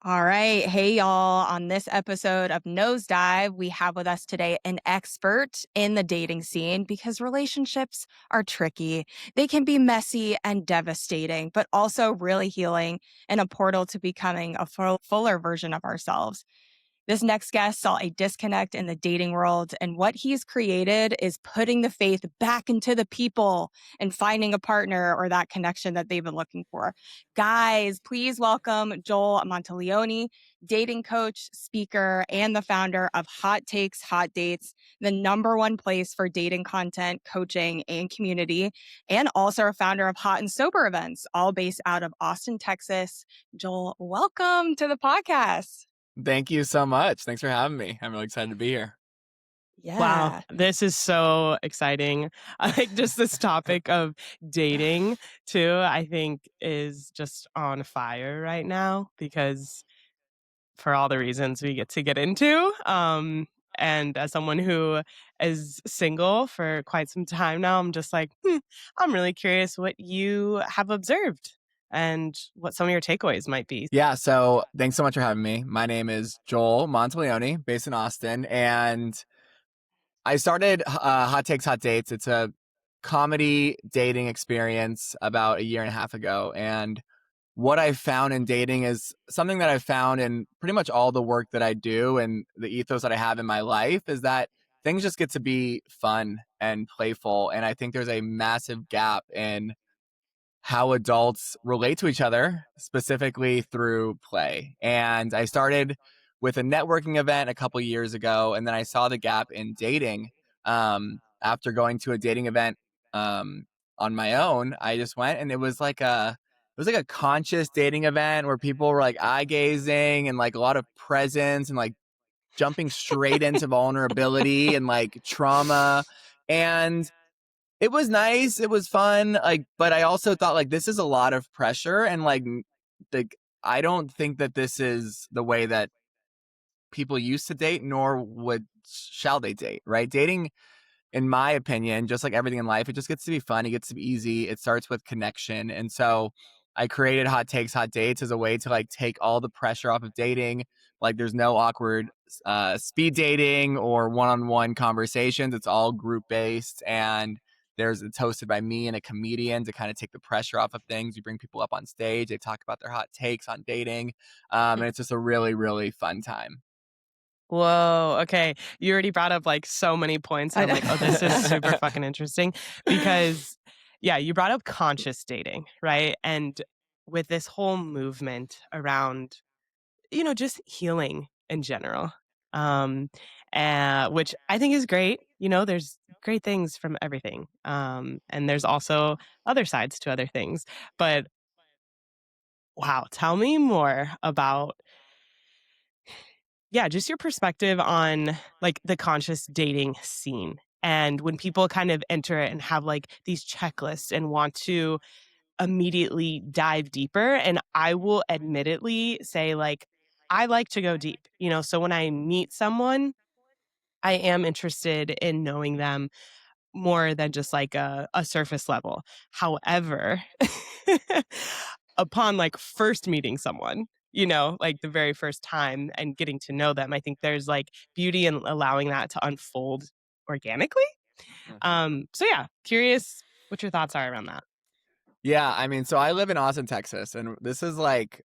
All right. Hey, y'all. On this episode of Nosedive, we have with us today an expert in the dating scene because relationships are tricky. They can be messy and devastating, but also really healing and a portal to becoming a fuller version of ourselves. This next guest saw a disconnect in the dating world, and what he's created is putting the faith back into the people and finding a partner or that connection that they've been looking for. Guys, please welcome Joel Monteleone, dating coach, speaker, and the founder of Hot Takes, Hot Dates, the number one place for dating content, coaching, and community, and also a founder of Hot and Sober events, all based out of Austin, Texas. Joel, welcome to the podcast. Thank you so much. Thanks for having me. I'm really excited to be here. Wow, Yeah. this is so exciting. I think just this topic of dating too, I think is just on fire right now because for all the reasons we get to get into. And as someone who is single for quite some time now, I'm just like, I'm really curious what you have observed and what some of your takeaways might be. Yeah, so thanks so much for having me. My name is Joel Monteleone, based in Austin, and I started Hot Takes, Hot Dates. It's a comedy dating experience about a year and a half ago. And what I found in dating is something that I've found in pretty much all the work that I do and the ethos that I have in my life is that things just get to be fun and playful. And I think there's a massive gap in how adults relate to each other, specifically through play. And I started with a networking event a couple years ago, and then I saw the gap in dating. After going to a dating event on my own, I just went, and it was like a conscious dating event where people were like eye gazing and like a lot of presence and like jumping straight into vulnerability and like trauma. And it was nice. It was fun. Like, but I also thought like this is a lot of pressure and like I don't think that this is the way that people used to date, nor shall they date, right? Dating, in my opinion, just like everything in life, it just gets to be fun. It gets to be easy. It starts with connection. And so I created Hot Takes, Hot Dates as a way to like take all the pressure off of dating. Like there's no awkward speed dating or one-on-one conversations. It's all group based. And it's hosted by me and a comedian to kind of take the pressure off of things. We bring people up on stage. They talk about their hot takes on dating. And it's just a really, really fun time. Whoa, okay. You already brought up like so many points. And I'm like, oh, this is super fucking interesting because, yeah, you brought up conscious dating, right? And with this whole movement around, just healing in general, um, which I think is great. There's great things from everything. And there's also other sides to other things. But wow, tell me more about yeah, just your perspective on like the conscious dating scene. And when people kind of enter it and have like these checklists and want to immediately dive deeper. And I will admittedly say, like, I like to go deep, so when I meet someone, I am interested in knowing them more than just like a surface level. However, upon like first meeting someone, like the very first time and getting to know them, I think there's like beauty in allowing that to unfold organically. So yeah, curious what your thoughts are around that. Yeah, I mean, so I live in Austin, Texas, and this is like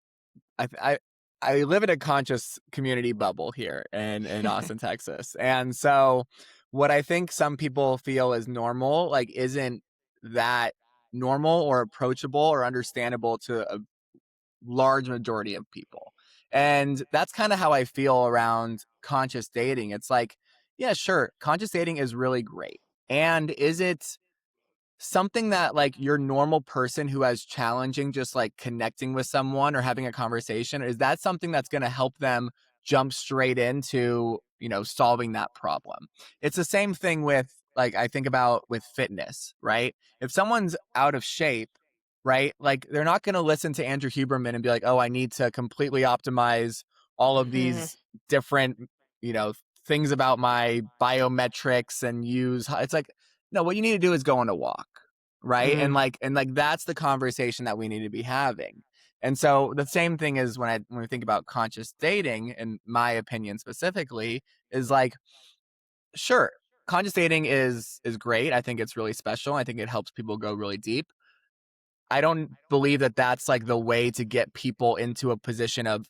I I I live in a conscious community bubble here in Austin, Texas. And so what I think some people feel is normal, like isn't that normal or approachable or understandable to a large majority of people. And that's kind of how I feel around conscious dating. It's like, yeah, sure, conscious dating is really great. And is it something that like your normal person who has challenging just like connecting with someone or having a conversation, is that something that's going to help them jump straight into solving that problem? It's the same thing with like I think about with fitness, right? If someone's out of shape, right, like they're not going to listen to Andrew Huberman and be like, oh, I need to completely optimize all of Mhm. these different you know things about my biometrics and it's like, no, what you need to do is go on a walk, right? Hmm. And like that's the conversation that we need to be having. And so the same thing is when we think about conscious dating, in my opinion specifically, is like, sure, conscious dating is great. I think it's really special. I think it helps people go really deep. I don't believe that that's like the way to get people into a position of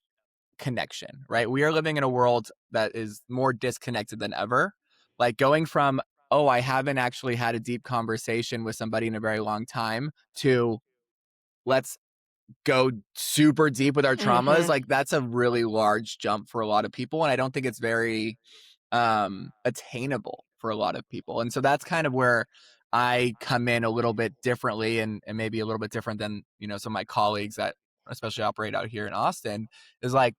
connection, right? We are living in a world that is more disconnected than ever. Like going from, oh, I haven't actually had a deep conversation with somebody in a very long time, to let's go super deep with our traumas. Mhm. Like that's a really large jump for a lot of people. And I don't think it's very attainable for a lot of people. And so that's kind of where I come in a little bit differently, and maybe a little bit different than, some of my colleagues that especially operate out here in Austin, is like,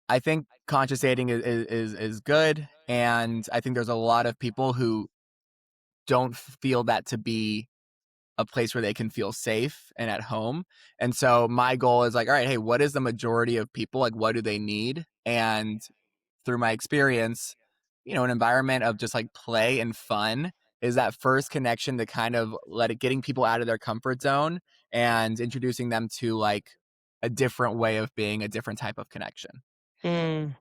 I think conscious dating is good. And I think there's a lot of people who don't feel that to be a place where they can feel safe and at home. And so my goal is like, all right, hey, what is the majority of people? Like, what do they need? And through my experience, an environment of just like play and fun is that first connection to kind of getting people out of their comfort zone and introducing them to like a different way of being, a different type of connection. Mm.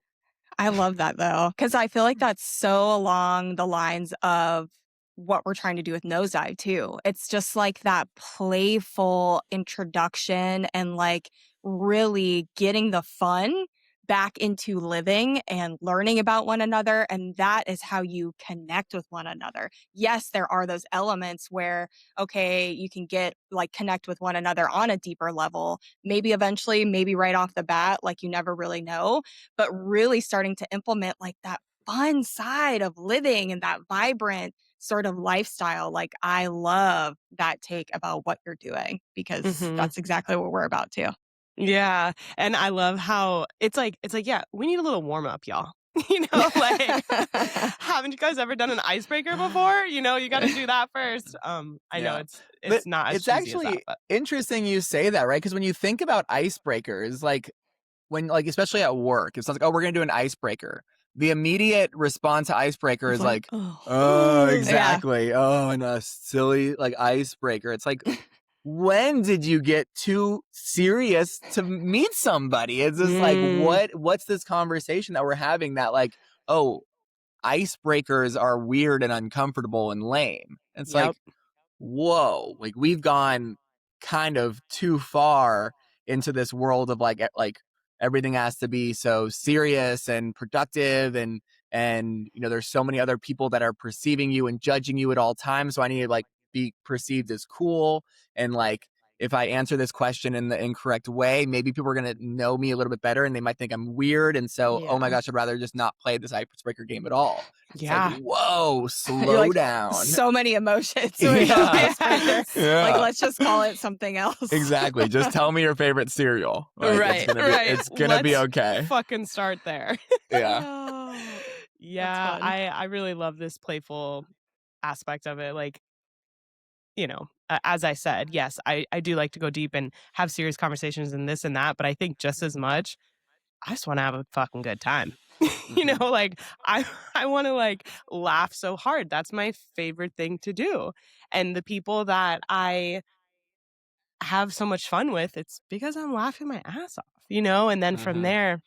I love that though, because I feel like that's so along the lines of what we're trying to do with Nosedive too. It's just like that playful introduction and like really getting the fun back into living and learning about one another. And that is how you connect with one another. Yes, there are those elements where, okay, you can get like connect with one another on a deeper level, maybe eventually, maybe right off the bat, like you never really know, but really starting to implement like that fun side of living and that vibrant sort of lifestyle. Like I love that take about what you're doing because Mhm. that's exactly what we're about to. Yeah, and I love how it's like, yeah, we need a little warm up, y'all. Like, haven't you guys ever done an icebreaker before? You gotta do that first. I know Yeah. it's But not as it's cheesy as that, actually but interesting you say that, right? Because when you think about icebreakers, like when, like, especially at work, it's like, oh, we're going to do an icebreaker. The immediate response to icebreaker It's is like, like, oh, oh, yeah. exactly. Oh, and a silly like icebreaker. It's like, when did you get too serious to meet somebody? It's just like, mm, what's this conversation that we're having that like, oh, icebreakers are weird and uncomfortable and lame. It's yep. like, whoa, like we've gone kind of too far into this world of like everything has to be so serious and productive, and there's so many other people that are perceiving you and judging you at all times, so I need to like be perceived as cool, and like if I answer this question in the incorrect way, maybe people are going to know me a little bit better and they might think I'm weird, and so, oh my Yeah. gosh, I'd rather just not play this icebreaker game at all. It's like, Yeah. whoa, You're slow like down. so many emotions with the Yeah. icebreaker. Yes. Like, Yeah. let's just call it something else. Exactly. Just tell me your favorite cereal. Like it's Right, gonna be right. it's gonna be Let's okay. fucking start there. Yeah. Oh, that's Yeah, fun. I really love this playful aspect of it. Like, as I said, yes, I do like to go deep and have serious conversations and this and that, but I think just as much, I just want to have a fucking good time. Hmm. Like I want to like laugh so hard. That's my favorite thing to do. And the people that I have so much fun with, it's because I'm laughing my ass off. And then from Hmm. there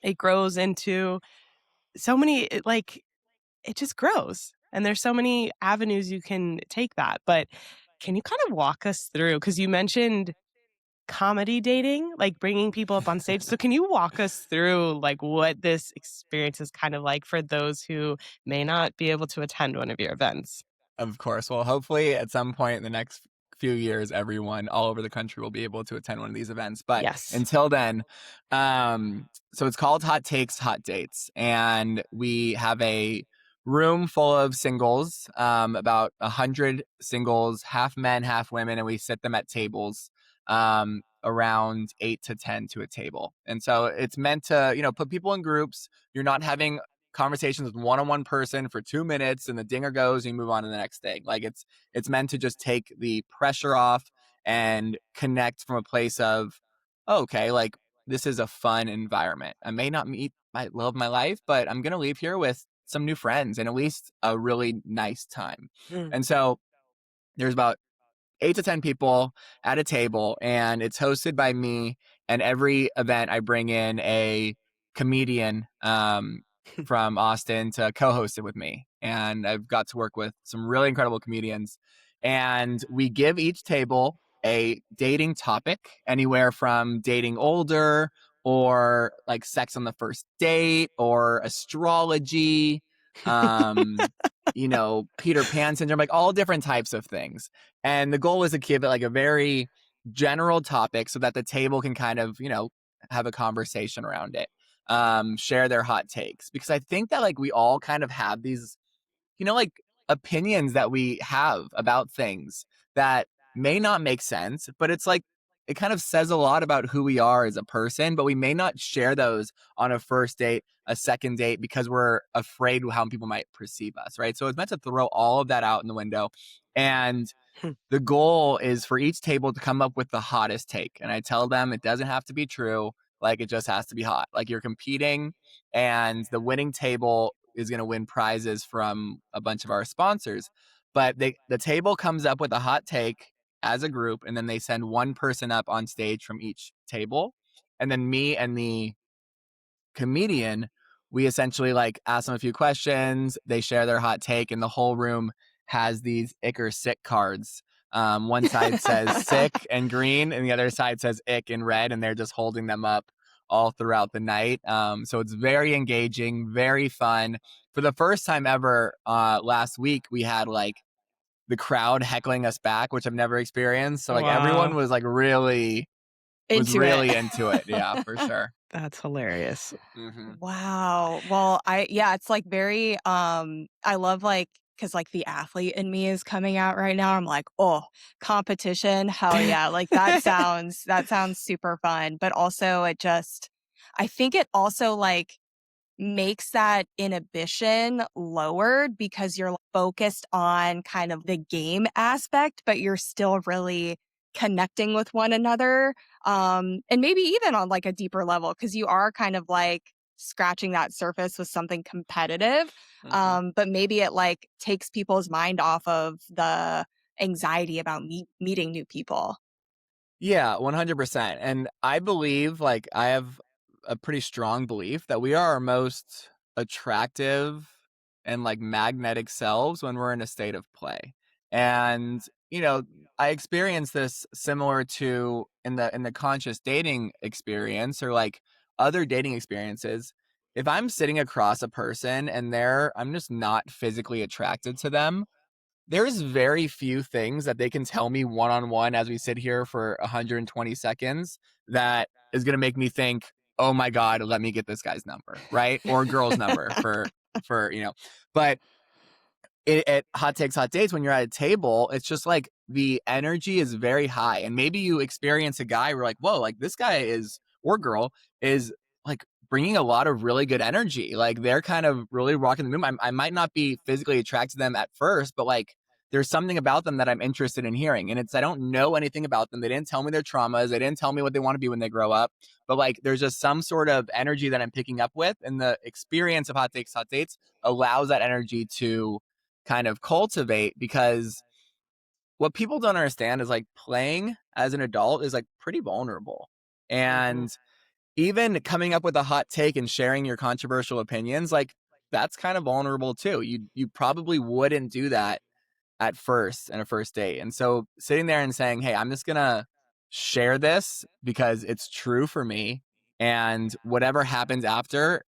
it grows into so many it just grows. And there's so many avenues you can take that. But can you kind of walk us through, because you mentioned comedy dating, like bringing people up on stage. So can you walk us through like what this experience is kind of like for those who may not be able to attend one of your events? Of course. Well, hopefully at some point in the next few years, everyone all over the country will be able to attend one of these events. But Yes. until then, so it's called Hot Takes, Hot Dates. And we have a room full of singles, about 100 singles, half men, half women, and we sit them at tables, around 8 to 10 to a table. And so it's meant to, put people in groups. You're not having conversations with one-on-one person for 2 minutes and the dinger goes and you move on to the next thing. Like it's meant to just take the pressure off and connect from a place of, oh, okay, like this is a fun environment. I may not meet my love of my life, but I'm gonna leave here with some new friends and at least a really nice time. Mm. And so there's about 8 to 10 people at a table, and it's hosted by me. And every event, I bring in a comedian from Austin to co-host it with me. And I've got to work with some really incredible comedians. And we give each table a dating topic, anywhere from dating older or like sex on the first date or astrology, Peter Pan syndrome, like all different types of things. And the goal is to give it like a very general topic so that the table can kind of, have a conversation around it, share their hot takes. Because I think that like we all kind of have these, like opinions that we have about things that may not make sense, but it's like it kind of says a lot about who we are as a person, but we may not share those on a first date, a second date, because we're afraid of how people might perceive us, right? So it's meant to throw all of that out in the window. And the goal is for each table to come up with the hottest take. And I tell them it doesn't have to be true. Like, it just has to be hot. Like, you're competing, and the winning table is going to win prizes from a bunch of our sponsors. But the table comes up with a hot take as a group, and then they send one person up on stage from each table. And then me and the comedian, we essentially like ask them a few questions. They share their hot take, and the whole room has these ick or sick cards. One side says sick and green, and the other side says ick in red, and they're just holding them up all throughout the night. So it's very engaging, very fun. For the first time ever, last week, we had like the crowd heckling us back, which I've never experienced. So like everyone Wow. was like really into it. Yeah, for sure. That's hilarious. Mm-hmm. Wow. Well, it's like very I love like because like the athlete in me is coming out right now. I'm like, oh, competition, hell yeah. Like that sounds super fun. But also I think it also like makes that inhibition lowered because you're focused on kind of the game aspect, but you're still really connecting with one another. And maybe even on like a deeper level, because you are kind of like scratching that surface with something competitive. Mm-hmm. But maybe it like takes people's mind off of the anxiety about meeting new people. Yeah, 100%. And I believe, like, I have a pretty strong belief that we are our most attractive and like magnetic selves when we're in a state of play. And, I experienced this similar to in the conscious dating experience, or like other dating experiences. If I'm sitting across a person and I'm just not physically attracted to them, there's very few things that they can tell me one-on-one as we sit here for 120 seconds that is going to make me think, oh my God, let me get this guy's number, right? Or girl's number for. But at Hot Takes, Hot Dates, when you're at a table, it's just like the energy is very high. And maybe you experience a guy where like, whoa, like this guy or girl is like bringing a lot of really good energy. Like they're kind of really rocking the room. I might not be physically attracted to them at first, but like there's something about them that I'm interested in hearing. And I don't know anything about them. They didn't tell me their traumas. They didn't tell me what they want to be when they grow up. But like there's just some sort of energy that I'm picking up with. And the experience of Hot Takes, Hot Dates allows that energy to kind of cultivate, because what people don't understand is like playing as an adult is like pretty vulnerable. And even coming up with a hot take and sharing your controversial opinions, like that's kind of vulnerable too. You probably wouldn't do that at first in a first date. And so sitting there and saying, hey, I'm just gonna share this because it's true for me, and whatever happens after,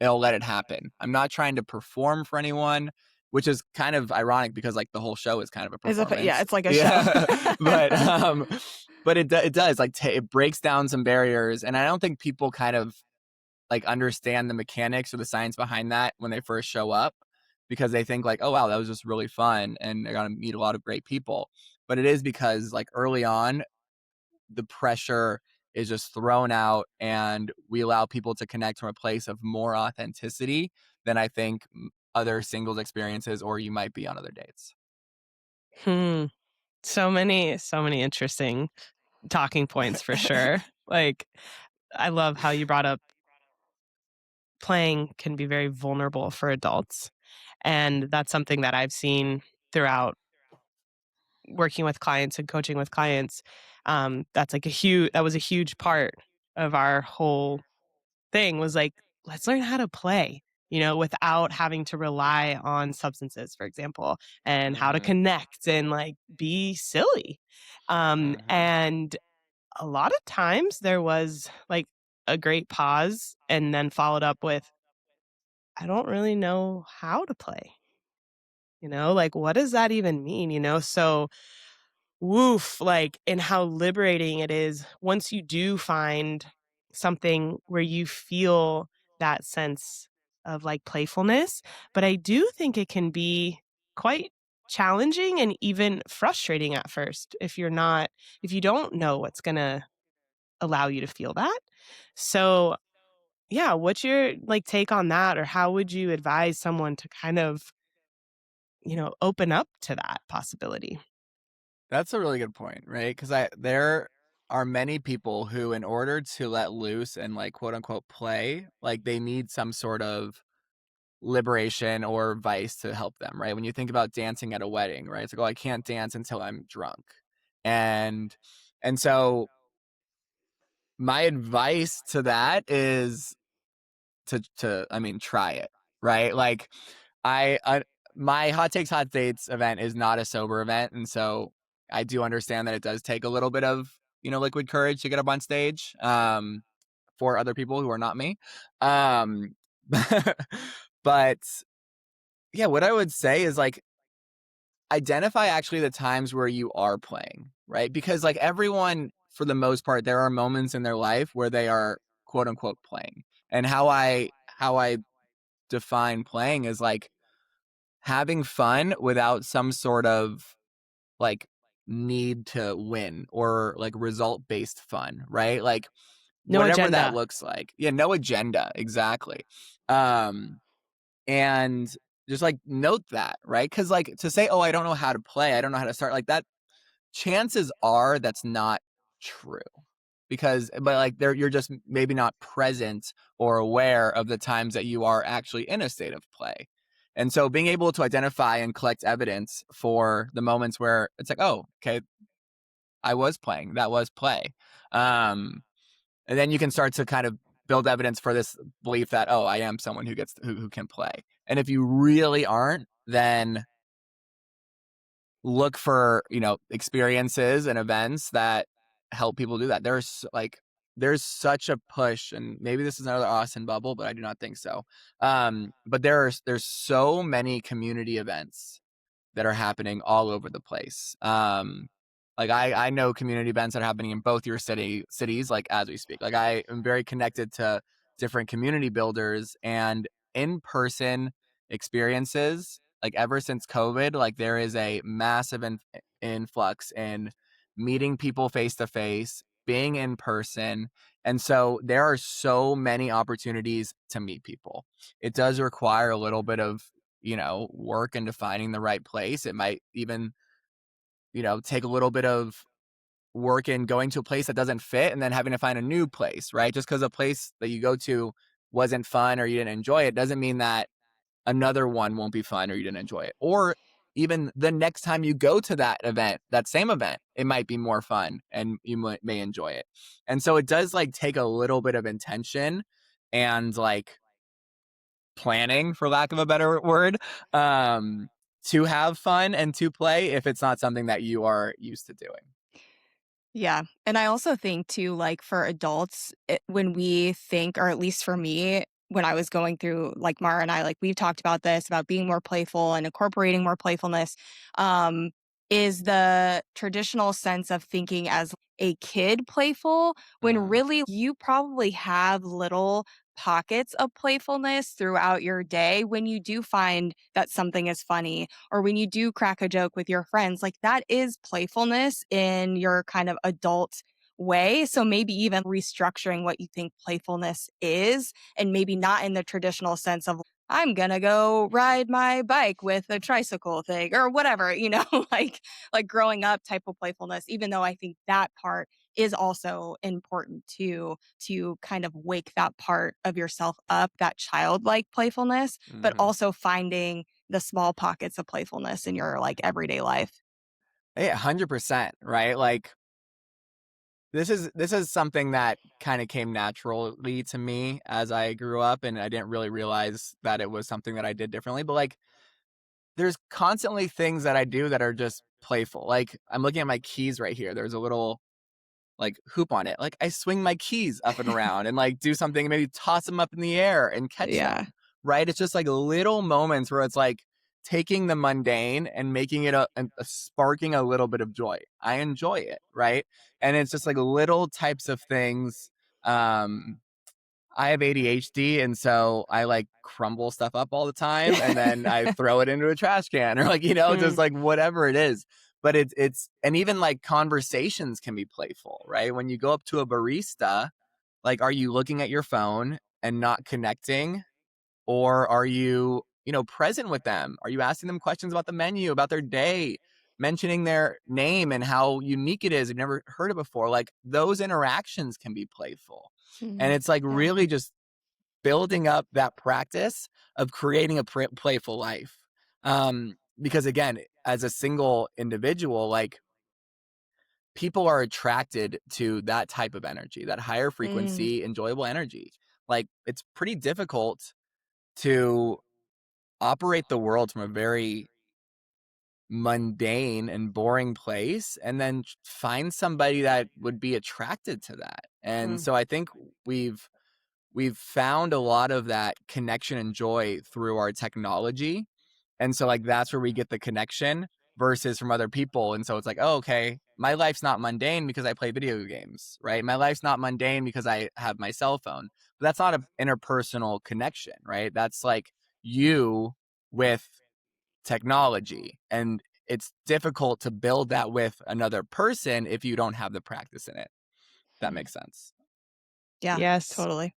it'll let it happen. I'm not trying to perform for anyone, which is kind of ironic because like the whole show is kind of a performance. It's like a Yeah, show. but it does like it breaks down some barriers, and I don't think people kind of like understand the mechanics or the science behind that when they first show up, because they think like, oh wow, that was just really fun and they're gonna meet a lot of great people. But it is because like early on, the pressure is just thrown out, and we allow people to connect from a place of more authenticity than I think other singles experiences, or you might be on other dates. Hmm. So many interesting talking points for sure. Like, I love how you brought up playing can be very vulnerable for adults. And that's something that I've seen throughout working with clients and coaching with clients, that was a huge part of our whole thing was like, let's learn how to play, without having to rely on substances, for example, and how to Mm-hmm. connect and like be silly. Mm-hmm. And a lot of times there was like a great pause and then followed up with, I don't really know how to play, like what does that even mean? So woof, like, and how liberating it is once you do find something where you feel that sense of like playfulness. But I do think it can be quite challenging and even frustrating at first if you don't know what's going to allow you to feel that. So, yeah, what's your like take on that, or how would you advise someone to kind of, open up to that possibility? That's a really good point, right? Because there are many people who, in order to let loose and like quote unquote play, like they need some sort of liberation or vice to help them, right? When you think about dancing at a wedding, right? It's like, oh, I can't dance until I'm drunk. And so my advice to that is to I mean, try it, right? Like I my hot takes hot dates event is not a sober event, and so I do understand that it does take a little bit of, liquid courage to get up on stage for other people who are not me. Um but yeah, what I would say is like identify actually the times where you are playing, right? Because like everyone for the most part there are moments in their life where they are quote unquote playing. And how I define playing is like having fun without some sort of like need to win or like result based fun, right? Like No whatever that agenda. looks like. Yeah, no agenda, exactly. Um and just like note that, right? Cuz like to say, "Oh, I don't know how to play. I don't know how to start." Like that chances are that's not true. But like there you're just maybe not present or aware of the times that you are actually in a state of play. And so being able to identify and collect evidence for the moments where it's like, oh, okay, I was playing. That was play. Um, and then you can start to kind of build evidence for this belief that, oh, I am someone who can play. And if you really aren't, then look for, experiences and events that help people do that. There's such a push, and maybe this is another Austin bubble, but I do not think so. But there's so many community events that are happening all over the place. Like I know community events that are happening in both your cities, like as we speak. Like I am very connected to different community builders and in-person experiences. Like ever since COVID, like there is a massive influx in meeting people face to face, being in person. And so there are so many opportunities to meet people. It does require a little bit of work into finding the right place. It might even, take a little bit of work in going to a place that doesn't fit and then having to find a new place, right? Just because a place that you go to wasn't fun or you didn't enjoy it doesn't mean that another one won't be fun or you didn't enjoy it. Or even the next time you go to that event, that same event, it might be more fun and you may enjoy it. And so it does like take a little bit of intention and like planning, for lack of a better word, to have fun and to play if it's not something that you are used to doing. Yeah. And I also think too, like for adults, when we think, or at least for me, when I was going through, like Mara and I, like we've talked about this, about being more playful and incorporating more playfulness, um, is the traditional sense of thinking as a kid playful, when Uh, really you probably have little pockets of playfulness throughout your day when you do find that something is funny or when you do crack a joke with your friends, like that is playfulness in your kind of adult way. So maybe even restructuring what you think playfulness is, and maybe not in the traditional sense of, I'm gonna go ride my bike with a tricycle thing or whatever, like growing up type of playfulness, even though I think that part is also important too, to kind of wake that part of yourself up, that childlike playfulness, but mhm. also finding the small pockets of playfulness in your like everyday life. Yeah, 100%, right? Like this is something that kind of came naturally to me as I grew up, and I didn't really realize that it was something that I did differently. But like there's constantly things that I do that are just playful. Like I'm looking at my keys right here. There's a little like hoop on it. Like I swing my keys up and around and like do something, maybe toss them up in the air and catch them. Right? It's just like little moments where it's like taking the mundane and making it a sparking a little bit of joy. I enjoy it, right? And it's just like little types of things. I have ADHD, and so I like crumble stuff up all the time, and then I throw it into a trash can, or like just like whatever it is. But it's and even like conversations can be playful, right? When you go up to a barista, like, are you looking at your phone and not connecting, or are you present with them? Are you asking them questions about the menu, about their day, mentioning their name and how unique it is you've never heard it before? Like those interactions can be playful. And it's like really just building up that practice of creating a playful life. Because again, as a single individual, like people are attracted to that type of energy, that higher frequency, enjoyable energy. Like it's pretty difficult to operate the world from a very mundane and boring place and then find somebody that would be attracted to that. And so I think we've found a lot of that connection and joy through our technology. And so like that's where we get the connection versus from other people. And so it's like, oh, okay, my life's not mundane because I play video games, right? My life's not mundane because I have my cell phone. But that's not an interpersonal connection, right? That's like you with technology. And it's difficult to build that with another person if you don't have the practice in it. That makes sense. Yeah, Yes. totally.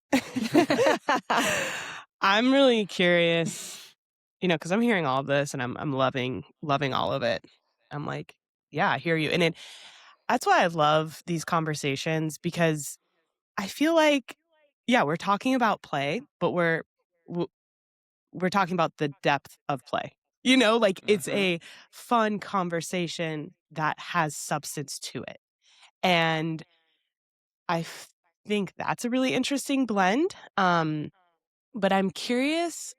I'm really curious, because I'm hearing all of this and I'm loving all of it. I'm like, yeah, I hear you. And that's why I love these conversations, because I feel like, yeah, we're talking about play, but we're talking about the depth of play. Like it's a fun conversation that has substance to it. And I think that's a really interesting blend. But I'm curious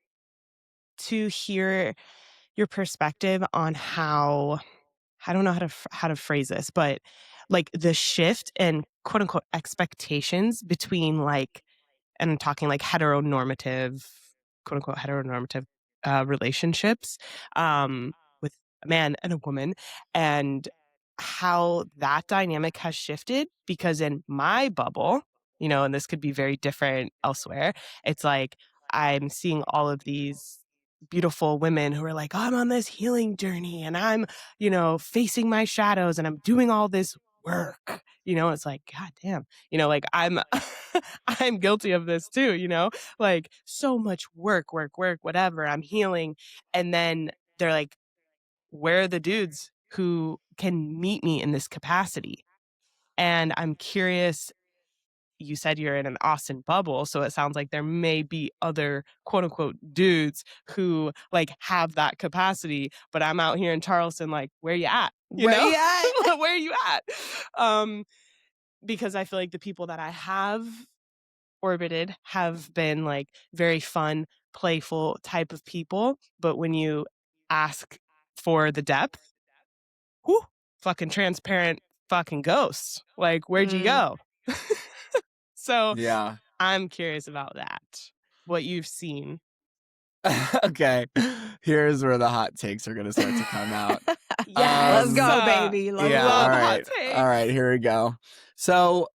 to hear your perspective on how, I don't know how to phrase this, but like the shift in quote unquote expectations between like, and I'm talking like heteronormative, quote unquote heteronormative relationships with a man and a woman, and how that dynamic has shifted. Because in my bubble, and this could be very different elsewhere, it's like I'm seeing all of these beautiful women who are like, I'm on this healing journey and I'm, facing my shadows and I'm doing all this work. It's like, God damn, like I'm I'm guilty of this too, like so much work, whatever. I'm healing. And then they're like, where are the dudes who can meet me in this capacity? And I'm curious, you said you're in an Austin bubble, so it sounds like there may be other quote unquote dudes who like have that capacity, but I'm out here in Charleston, like, where you at? Where you at? Where you at? Because I feel like the people that I have orbited have been like very fun, playful type of people. But when you ask for the depth, whoo, fucking transparent fucking ghosts. Like, where'd you go? So Yeah. I'm curious about that, what you've seen. Okay. Here's where the hot takes are going to start to come out. Yes. Let's go, baby. Let's yeah, go. all Love right. hot takes. All right, here we go. So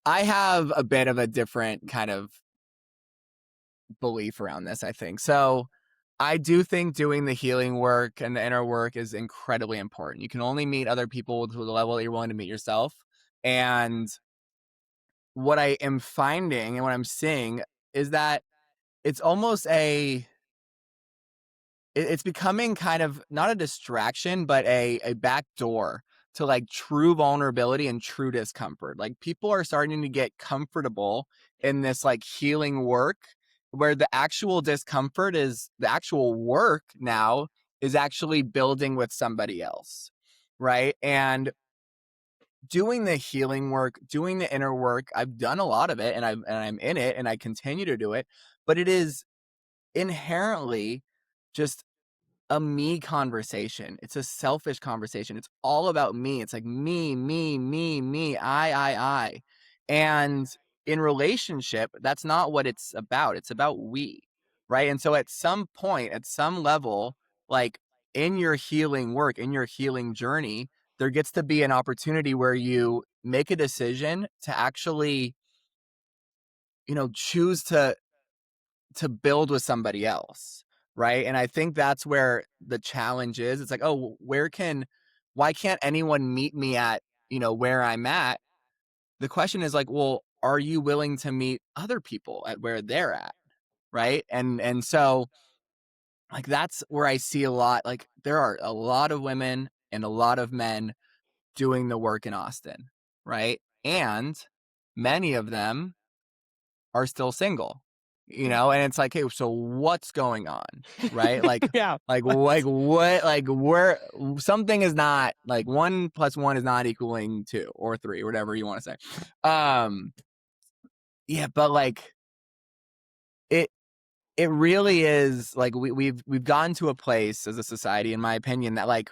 I have a bit of a different kind of belief around this, I think. So I do think doing the healing work and the inner work is incredibly important. You can only meet other people to the level that you're willing to meet yourself. And what I am finding and what I'm seeing is that it's almost it's becoming kind of not a distraction, but a back door to like true vulnerability and true discomfort. Like people are starting to get comfortable in this like healing work where the actual discomfort is the actual work now is actually building with somebody else. right? And doing the healing work, doing the inner work, I've done a lot of it, and I'm in it, and I continue to do it, but it is inherently just a me conversation. It's a selfish conversation. It's all about me. It's like me, me, me, me, I. And in relationship, that's not what it's about. It's about we, right? And so at some point, at some level, like in your healing work, in your healing journey, there gets to be an opportunity where you make a decision to actually, choose to build with somebody else, right? And I think that's where the challenge is. It's like, oh, why can't anyone meet me at, where I'm at? The question is like, well, are you willing to meet other people at where they're at, right? And so like that's where I see a lot, like there are a lot of women and a lot of men doing the work in Austin, right? And many of them are still single, and it's like, hey, so what's going on, right? Like, Yeah. like where something is not like 1 + 1 is not equaling 2 or 3 or whatever you want to say. Yeah, but like it it really is like we've gotten to a place as a society, in my opinion, that like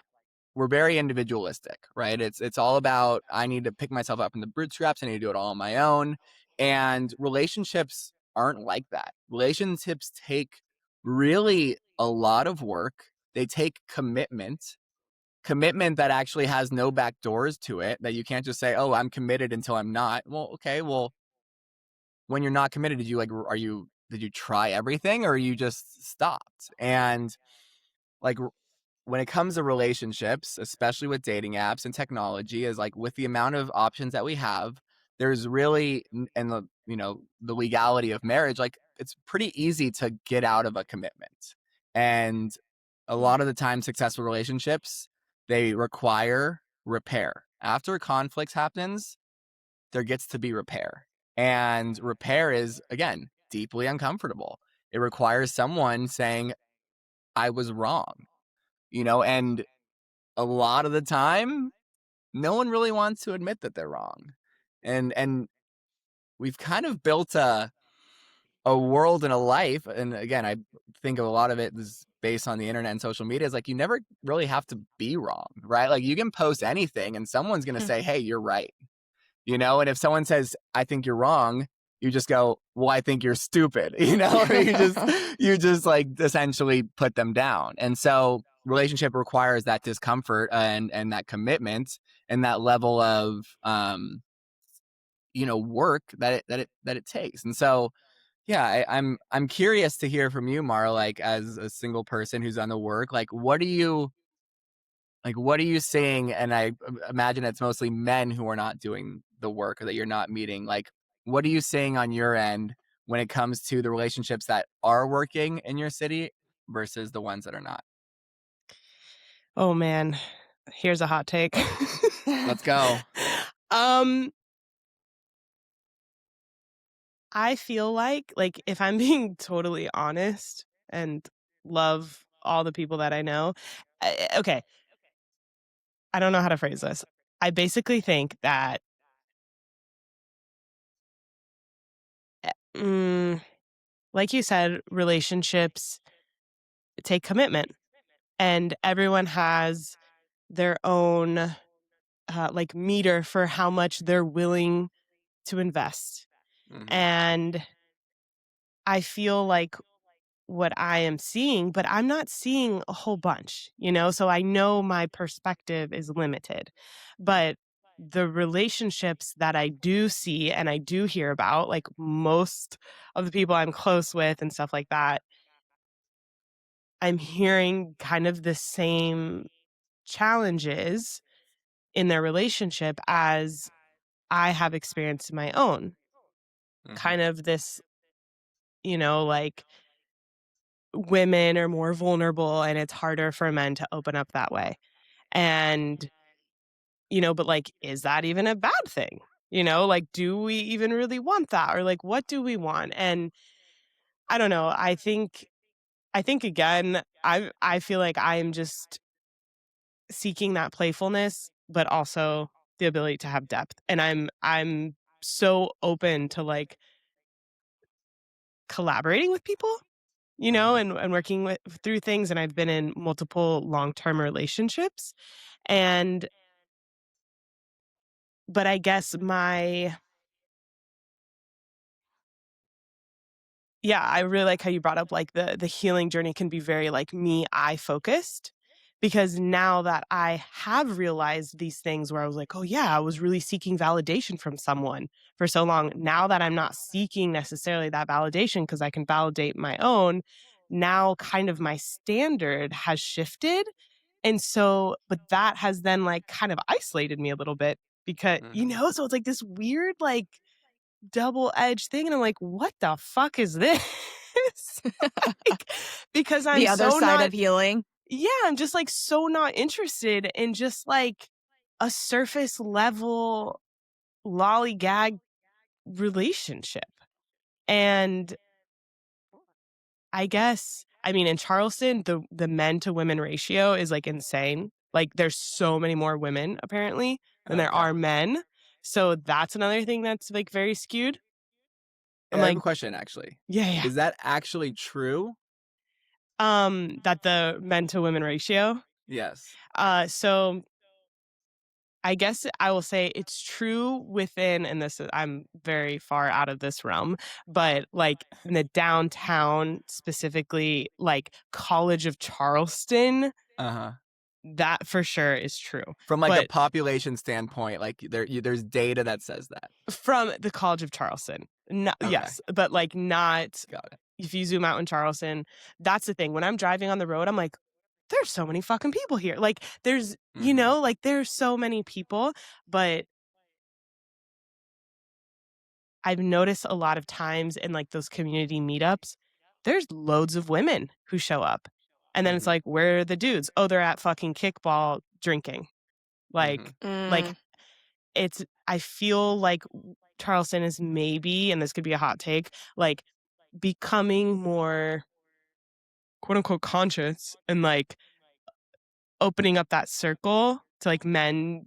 we're very individualistic, right? It's all about I need to pick myself up in the bootstraps. I need to do it all on my own. And relationships aren't like that. Relationships take really a lot of work. They take commitment that actually has no back doors to it, that you can't just say, "Oh, I'm committed until I'm not." Well, okay, well, when you're not committed, did you try everything, or you just stopped? And like when it comes to relationships, especially with dating apps and technology, is like with the amount of options that we have, there's really, and the legality of marriage, like it's pretty easy to get out of a commitment. And a lot of the time, successful relationships, they require repair. After conflicts happens, there gets to be repair. And repair is, again, deeply uncomfortable. It requires someone saying, I was wrong, and a lot of the time, no one really wants to admit that they're wrong. And we've kind of built a world and a life. And again, I think a lot of it is based on the internet and social media. Is like you never really have to be wrong, right? Like you can post anything and someone's gonna say, hey, you're right. And if someone says, I think you're wrong, you just go, well, I think you're stupid, or you just like essentially put them down. And so relationship requires that discomfort and that commitment and that level of work that it takes. And so yeah, I'm curious to hear from you, Mara, like as a single person who's done the work, what are you seeing? And I imagine it's mostly men who are not doing the work or that you're not meeting. Like, what are you seeing on your end when it comes to the relationships that are working in your city versus the ones that are not? Oh man, here's a hot take. Let's go. um I feel like if I'm being totally honest and love all the people that I know, okay, I don't know how to phrase this. I basically think that mm, like you said, relationships take commitment, and everyone has their own like meter for how much they're willing to invest. Mm-hmm. And I feel like what I am seeing, but I'm not seeing a whole bunch, so I know my perspective is limited. But the relationships that I do see and I do hear about, like most of the people I'm close with and stuff like that, I'm hearing kind of the same challenges in their relationship as I have experienced in my own. Mm-hmm. Kind of this, like women are more vulnerable and it's harder for men to open up that way. And, but like, is that even a bad thing? Like, do we even really want that? Or like, what do we want? And I don't know. I think again, I feel like I am just seeking that playfulness, but also the ability to have depth. And I'm so open to like collaborating with people, you know, Uh-huh. and working with through things. And I've been in multiple long-term relationships. And but I guess yeah, I really like how you brought up like the healing journey can be very like me, I focused. Because now that I have realized these things where I was like, oh yeah, I was really seeking validation from someone for so long. Now that I'm not seeking necessarily that validation because I can validate my own, now kind of my standard has shifted. And so, but that has then like kind of isolated me a little bit because, you Mhm. know, so it's like this weird, like double-edged thing. And I'm like, what the fuck is this? Like, because I'm The other so side not, of healing. yeah, I'm just like so not interested in just like a surface level lollygag relationship. And I guess, I mean, in Charleston, the men to women ratio is like insane. Like there's so many more women apparently than there Okay. are men. So that's another thing that's like very skewed. I I'm have like, a question actually. yeah, yeah. Is that actually true? That the men to women ratio. Yes. So I guess I will say it's true within, and this is, I'm very far out of this realm, but like in the downtown, specifically like College of Charleston, Uh-huh. that for sure is true. From like a But population standpoint, like there's data that says that. from the College of Charleston, no, Okay. yes, but like not Got it. if you zoom out in Charleston, that's the thing. When I'm driving on the road, I'm like, there's so many fucking people here. Like there's, you Mhm. know, like there's so many people, but I've noticed a lot of times in like those community meetups, there's loads of women who show up. And then it's Mhm. like, where are the dudes? Oh, they're at fucking kickball drinking. Like, Mhm. like Mm. it's, I feel like Charleston is maybe, and this could be a hot take, like becoming more quote unquote conscious and like opening up that circle to like men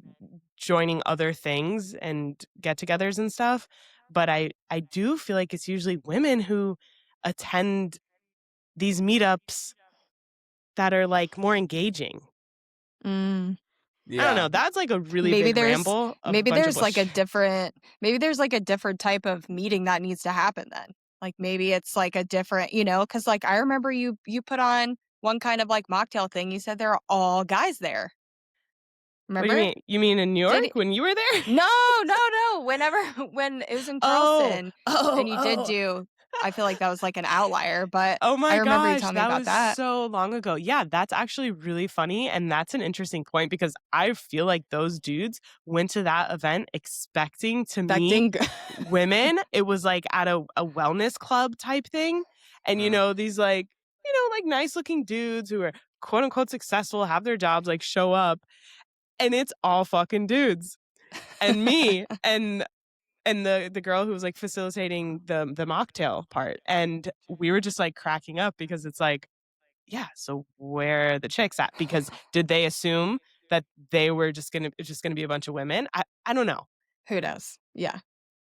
joining other things and get-togethers and stuff. But I do feel like it's usually women who attend these meetups that are like more engaging. Mm. I don't Yeah. know. That's like a really Maybe big there's ramble of a maybe bunch of there's like a bush. different maybe there's like a different type of meeting that needs to happen then. Like maybe it's like a different, cuz like I remember you put on one kind of like mocktail thing. You said there are all guys there. What do you Remember? mean? You mean in New Did York it, when you were there? no, no, no. Whenever when it was in Oh, Charleston oh, and you did oh. do I feel like that was like an outlier, but Oh I my remember you gosh, telling me that about was that. so long ago. Yeah, that's actually really funny. And that's an interesting point because I feel like those dudes went to that event expecting to meet Expecting women. It was like at a wellness club type thing. And, you Mm. know, these like, you know, like nice looking dudes who are quote unquote successful, have their jobs, like show up. And it's all fucking dudes and me. And the girl who was like facilitating the mocktail part. And we were just like cracking up because it's like, yeah, so where are the chicks at? Because did they assume that they were just gonna be a bunch of women? I don't know. Who knows? Yeah.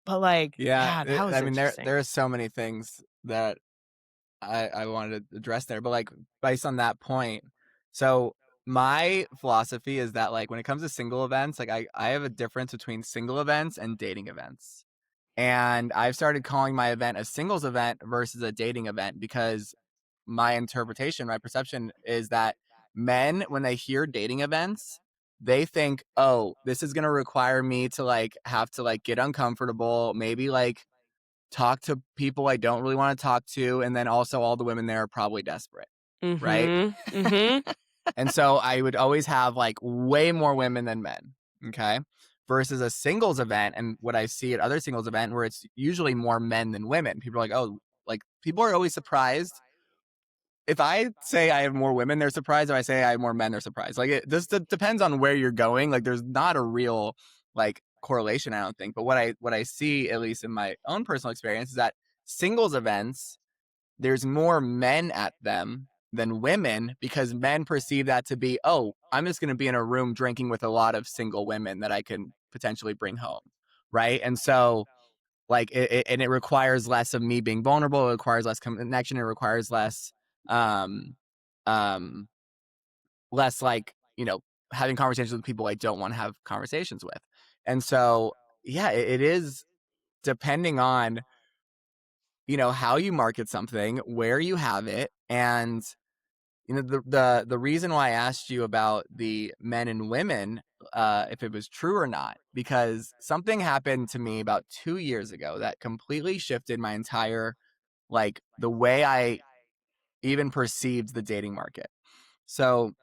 But like, Yeah, yeah, that was I mean interesting. there are so many things that I wanted to address there, but like based on that point, so my philosophy is that like when it comes to single events, like I have a difference between single events and dating events. And I've started calling my event a singles event versus a dating event because my interpretation, my perception is that men, when they hear dating events, they think, oh, this is going to require me to like have to like get uncomfortable, maybe like talk to people I don't really want to talk to. And then also all the women there are probably desperate. Right. Mm-hmm. Mm-hmm. And so I would always have like way more women than men. Okay. Versus a singles event. And what I see at other singles event where it's usually more men than women. People are like, oh, like people are always surprised. If I say I have more women, they're surprised. If I say I have more men, they're surprised. Like it just depends on where you're going. Like there's not a real like correlation, I don't think. But what I see, at least in my own personal experience, is that singles events, there's more men at them than women, because men perceive that to be, oh, I'm just going to be in a room drinking with a lot of single women that I can potentially bring home, right? And so like and it requires less of me being vulnerable, it requires less connection, it requires less um um less like, having conversations with people I don't want to have conversations with. And so yeah, it is depending on how you market something, where you have it. And the reason why I asked you about the men and women, if it was true or not, because something happened to me about 2 years ago that completely shifted my entire, like, the way I even perceived the dating market. So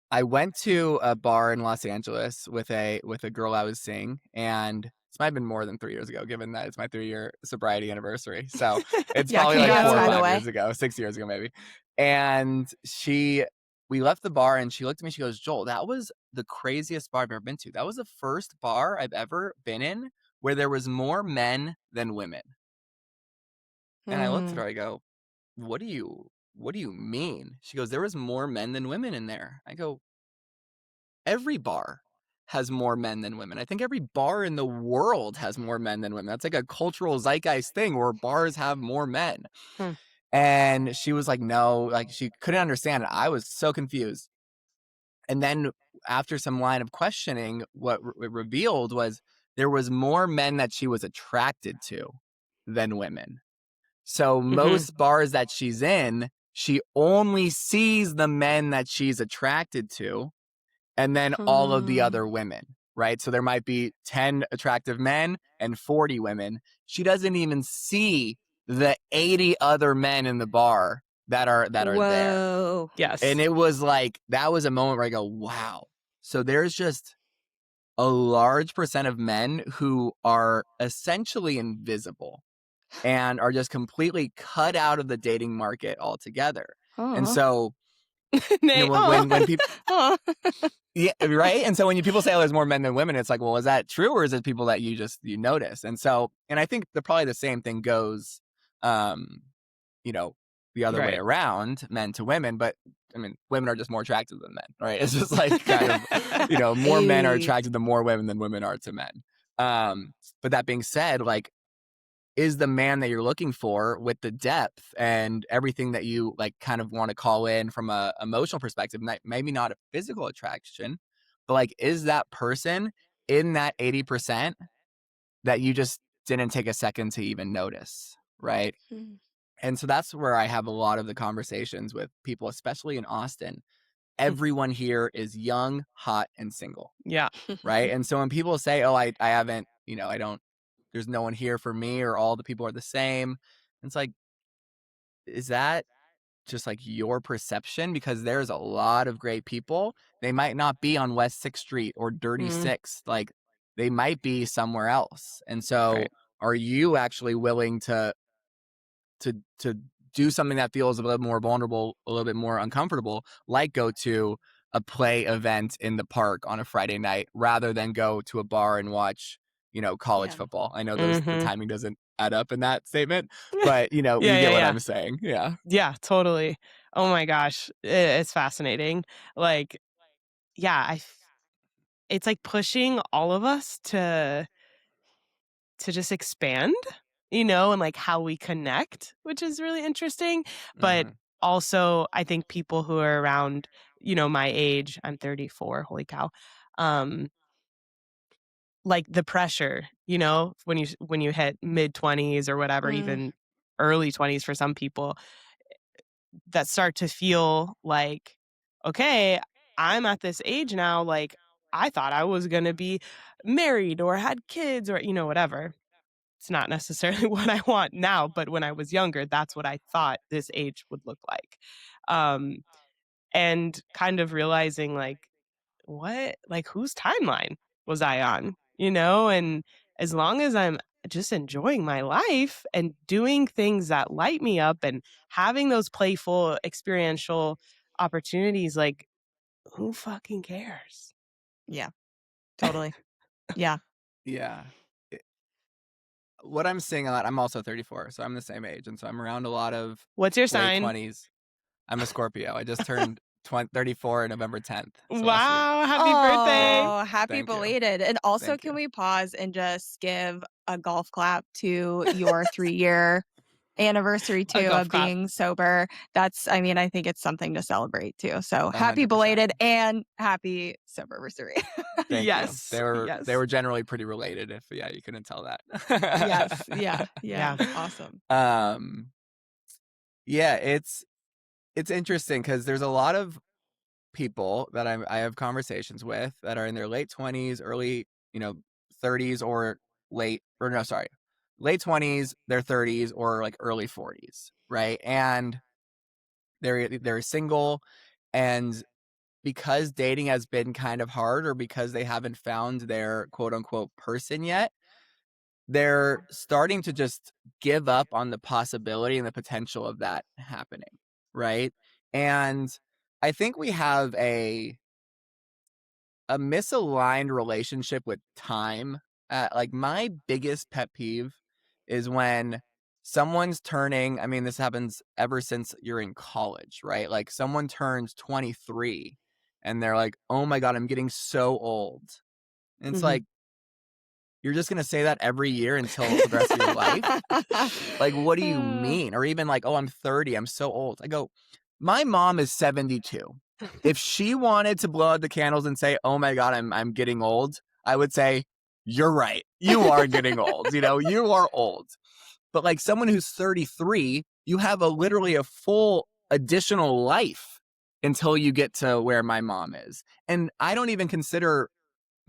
I went to a bar in Los Angeles with a girl I was seeing, and this might have been more than 3 years ago, given that it's my 3-year sobriety anniversary. So it's Yeah, probably like congrats, 4 or by the 5 way. years ago, 6 years ago maybe. And we left the bar, and she looked at me. She goes, "Joel, that was the craziest bar I've ever been to. That was the first bar I've ever been in where there was more men than women." And I looked at Mm. her. I go, "What do you mean?" She goes, "There was more men than women in there." I go, "Every bar has more men than women. I think every bar in the world has more men than women. That's like a cultural zeitgeist thing where bars have more men." Hmm. And she was like, "No," like she couldn't understand it. I was so confused. And then after some line of questioning, what it revealed was there was more men that she was attracted to than women. So Mhm. most bars that she's in, she only sees the men that she's attracted to, and then all of the Hmm. other women, right? So there might be 10 attractive men and 40 women. She doesn't even see the 80 other men in the bar that are there. Whoa. Yes. And it was like, that was a moment where I go, wow. So there's just a large percent of men who are essentially invisible and are just completely cut out of the dating market altogether. And Oh. so, Nate, oh. when people, Oh. yeah, right. And so when people say, "Oh, there's more men than women," it's like, well, is that true, or is it people that you notice? And so, and I think probably the same thing goes, um, you know, the other way Right. around, men to women. But I mean, women are just more attractive than men, right? It's just like kind of, more men are Hey. attracted to more women than women are to men. But that being said, like, is the man that you're looking for with the depth and everything that you like kind of want to call in from a emotional perspective, maybe not a physical attraction, but like, is that person in that 80% that you just didn't take a second to even notice, right? Hmm. And so that's where I have a lot of the conversations with people, especially in Austin. Everyone here is young, hot, and single, Yeah. right? And so when people say, "Oh, I haven't, I don't, there's no one here for me," or "all the people are the same," it's like, is that just like your perception? Because there's a lot of great people. They might not be on West 6th Street or Dirty Mm, 6th. Like, they might be somewhere else. And so right. are you actually willing to do something that feels a little more vulnerable, a little bit more uncomfortable, like go to a play event in the park on a Friday night rather than go to a bar and watch, college Yeah. football? I know the Mhm. timing doesn't add up in that statement, but Yeah, you yeah, get what yeah. I'm saying. Yeah. Yeah, totally. Oh my gosh, it's fascinating. Like, yeah, it's like pushing all of us to just expand, and like how we connect, which is really interesting. But Hmm. also, I think people who are around, my age, I'm 34, holy cow. Um, like the pressure, when you hit mid 20s or whatever, Mm. even early 20s for some people, that start to feel like, okay, I'm at this age now, like I thought I was going to be married or had kids or whatever. It's not necessarily what I want now, but when I was younger, that's what I thought this age would look like. Um, and kind of realizing like, what, like, whose timeline was I on? And as long as I'm just enjoying my life and doing things that light me up and having those playful, experiential opportunities, like, who fucking cares? Yeah. Totally. Yeah. Yeah. It- what I'm seeing a lot, I'm also 34, so I'm the same age. And so I'm around a lot of What's your late sign? 20s. I'm a Scorpio. I just turned 34 November 10th. So last week. Wow, happy birthday. Oh, happy Thank you. belated. And also, Thank can you. we pause and just give a golf clap to your 3-year anniversary too golf of clap. being sober? I think it's something to celebrate too. So happy 100%. belated and happy soberversary. Thank Yes. you. They Yes. were generally pretty related. If you couldn't tell that. Yes. Yeah. Yeah. Awesome. Yeah, it's interesting because there's a lot of people that I have conversations with that are in their late 20s, early 30s, or late 20s, their 30s, or like early 40s, right? And they're single, and because dating has been kind of hard, or because they haven't found their quote unquote person yet, they're starting to just give up on the possibility and the potential of that happening, right? And I think we have a misaligned relationship with time. Like, my biggest pet peeve is when someone's turning, I mean, this happens ever since you're in college, right? Like, someone turns 23 and they're like, oh my God, I'm getting so old. And it's like, you're just going to say that every year until the rest of your life? Like, what do you mean? Or even like, oh, I'm 30, I'm so old. I go, my mom is 72. If she wanted to blow out the candles and say, oh my God, I'm getting old, I would say, you're right. You are getting old. You are old. But like, someone who's 33, you have literally a full additional life until you get to where my mom is. And I don't even consider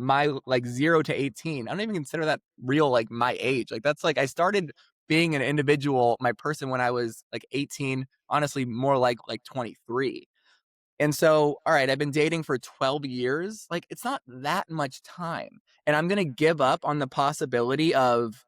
my like 0 to 18. I don't even consider that real, like my age. Like, that's like, I started being an individual, my person, when I was like 18, honestly, more like 23. And so, all right, I've been dating for 12 years. Like, it's not that much time. And I'm going to give up on the possibility of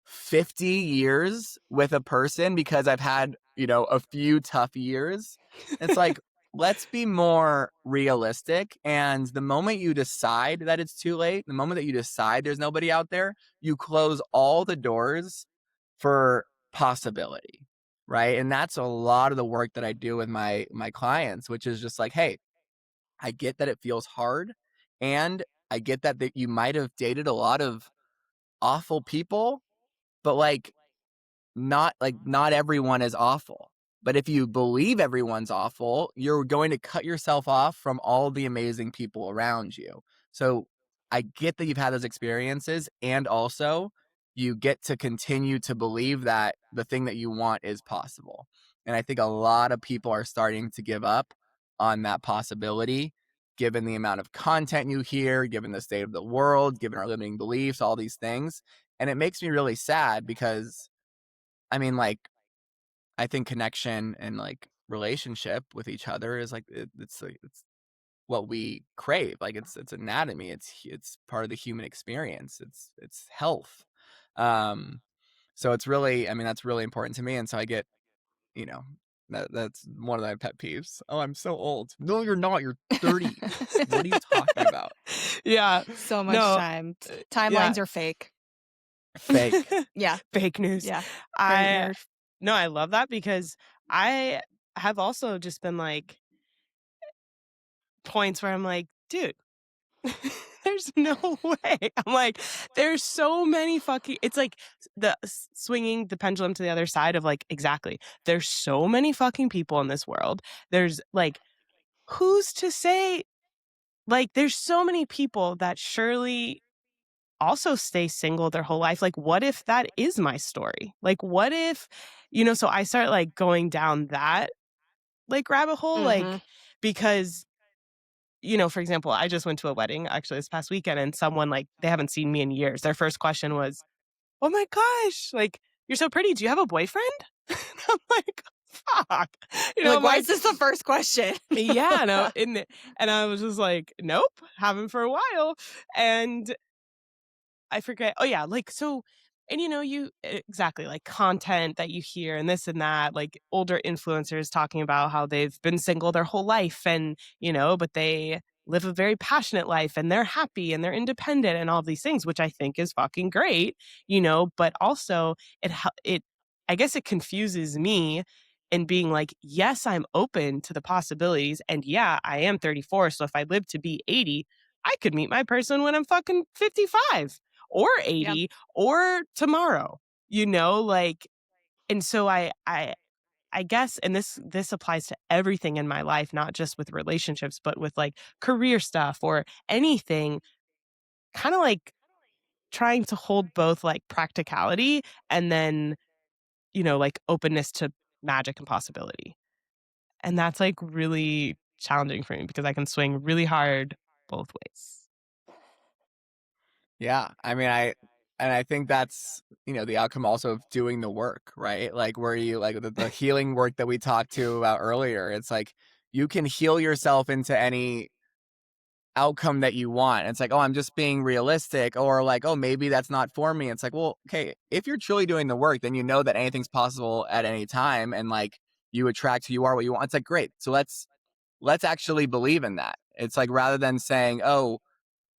50 years with a person because I've had, a few tough years. It's like, let's be more realistic. And the moment you decide that it's too late, the moment that you decide there's nobody out there, you close all the doors for possibility, right? And that's a lot of the work that I do with my clients, which is just like, hey, I get that it feels hard, and I get that you might have dated a lot of awful people, but not everyone is awful. But if you believe everyone's awful, you're going to cut yourself off from all the amazing people around you. So I get that you've had those experiences, and also you get to continue to believe that the thing that you want is possible. And I think a lot of people are starting to give up on that possibility, given the amount of content you hear, given the state of the world, given our limiting beliefs, all these things. And it makes me really sad because, I mean, like, I think connection and like relationship with each other is like, it's what we crave. Like, it's anatomy. It's part of the human experience. It's health. So it's really, I mean, that's really important to me. And so I get, that's one of my pet peeves. Oh, I'm so old. No, you're not. You're 30. What are you talking about? Yeah. So much No. time. Timelines are fake. Fake. Yeah. Fake news. Yeah. I love that, because I have also just been like points where I'm like, dude, there's no way. I'm like, there's so many fucking, it's like swinging the pendulum to the other side of like, exactly. There's so many fucking people in this world. There's like, who's to say, like, there's so many people that surely also stay single their whole life. Like, what if that is my story? Like, what if, so I start like going down that like rabbit hole, like, because, for example, I just went to a wedding actually this past weekend, and someone, like, they haven't seen me in years. Their first question was, oh my gosh, like, you're so pretty. Do you have a boyfriend? And I'm like, fuck. Like, I'm why is this the first question? Yeah, no. And I was just like, nope, haven't for a while. And I forget. Oh yeah, like, so, and you exactly, like, content that you hear and this and that, like older influencers talking about how they've been single their whole life, and but they live a very passionate life and they're happy and they're independent and all of these things, which I think is fucking great, but also it I guess it confuses me and being like, yes, I'm open to the possibilities. And yeah, I am 34. So if I live to be 80, I could meet my person when I'm fucking 55 or Yep. 80 or tomorrow, like, and so I guess, and this applies to everything in my life, not just with relationships, but with like career stuff or anything, kind of like trying to hold both like practicality and then, like openness to magic and possibility. And that's like really challenging for me because I can swing really hard both ways. Yeah. I mean, I think that's, the outcome also of doing the work, right? Like where you like the healing work that we talked to about earlier. It's like you can heal yourself into any outcome that you want. It's like, oh, I'm just being realistic, or like, oh, maybe that's not for me. It's like, well, okay, if you're truly doing the work, then you know that anything's possible at any time, and like you attract who you are, what you want. It's like, great. So let's actually believe in that. It's like rather than saying, oh,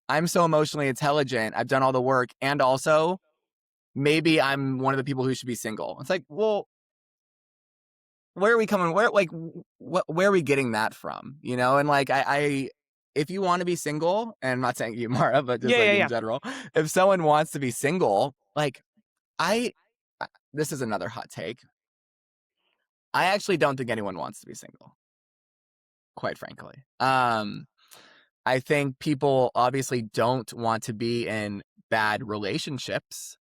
I'm so emotionally intelligent, I've done all the work, and also maybe I'm one of the people who should be single. It's like, well, where are we coming? Where are we getting that from? And like, if you want to be single, and I'm not saying you, Mara, but just Yeah, like yeah, in yeah. general, if someone wants to be single, like I, this is another hot take. I actually don't think anyone wants to be single, quite frankly. I think people obviously don't want to be in bad relationships,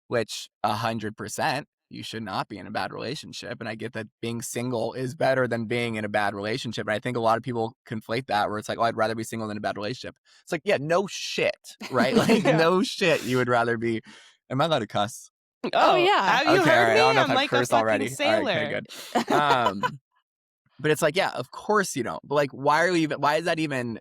which 100% you should not be in a bad relationship. And I get that being single is better than being in a bad relationship. And I think a lot of people conflate that, where it's like, oh, I'd rather be single than a bad relationship. It's like, yeah, no shit, right? Like, Yeah. no shit. You would rather be. Am I allowed to cuss? Oh, Oh, yeah. have you Okay, all heard right. I me? don't know if I'm I've like a cursed fucking already. All right, okay, sailor. good. But it's like, yeah, of course you don't. But like, why is that even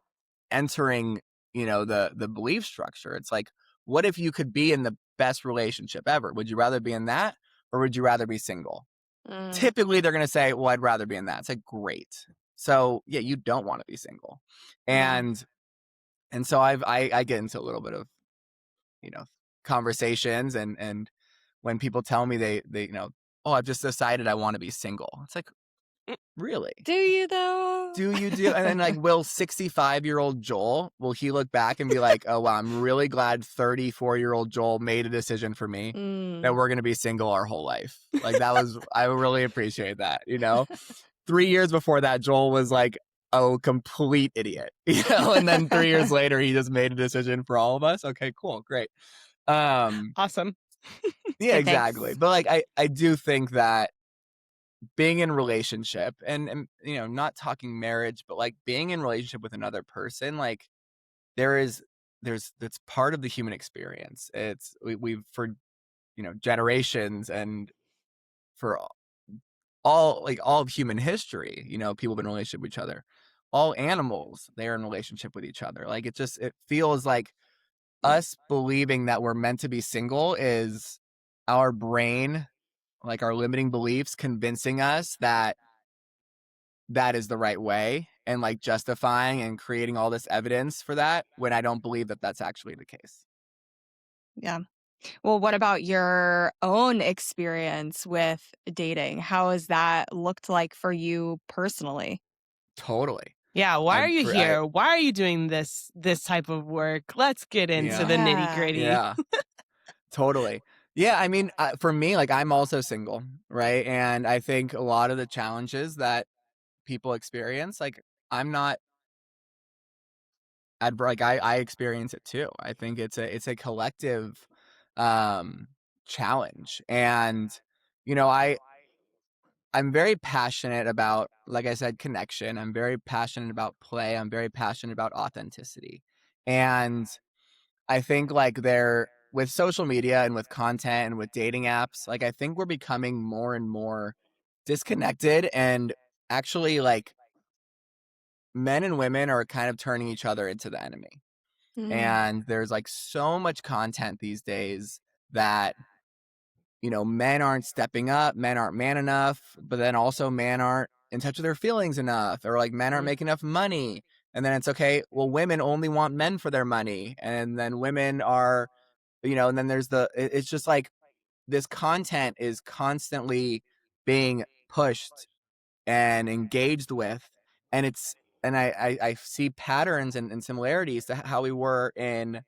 entering, the belief structure? It's like, what if you could be in the best relationship ever? Would you rather be in that, or would you rather be single? Mm, Typically they're going to say, well, I'd rather be in that. It's like, great. So yeah, you don't want to be single. yeah. And so I get into a little bit of, you know, conversations, and when people tell me they, oh, I've just decided I want to be single. It's like, really? Do you though? Do you do? And then like, will 65-year-old Joel, will he look back and be like, oh, wow, I'm really glad 34-year-old Joel made a decision for me that Mm. we're going to be single our whole life. Like I really appreciate that. 3 years before that, Joel was like a complete idiot, and then 3 years later, he just made a decision for all of us. Okay, cool. Great. Awesome. Yeah, Hey, exactly. thanks. But like, I do think that being in relationship, and not talking marriage, but like being in relationship with another person, like there's that's part of the human experience. We've for generations, and for all of human history, people have been in a relationship with each other. All animals, they're in a relationship with each other. Like it feels like us believing that we're meant to be single is our brain, like our limiting beliefs, convincing us that that is the right way, and like justifying and creating all this evidence for that, when I don't believe that that's actually the case. Yeah. Well, what about your own experience with dating? How has that looked like for you personally? Totally. Yeah, why are you I here? Why are you doing this type of work? Let's get into Yeah. the Yeah. nitty-gritty. Yeah. Totally. Yeah, I mean, for me, like, I'm also single, right? And I think a lot of the challenges that people experience, like, I'm not like, I experience it too. I think it's a collective um challenge. And you know, I I'm very passionate about, like I said, connection. I'm very passionate about play. I'm very passionate about authenticity. And I think like there with social media and with content and with dating apps, like I think we're becoming more and more disconnected, and actually like men and women are kind of turning each other into the enemy. Mm. And there's like so much content these days that men aren't stepping up, men aren't man enough, but then also men aren't in touch with their feelings enough, or like men aren't Mhm. making enough money. And then it's okay, well, women only want men for their money. And then women are, and then there's it's just like this content is constantly being pushed and engaged with. And I see patterns and similarities to how we were in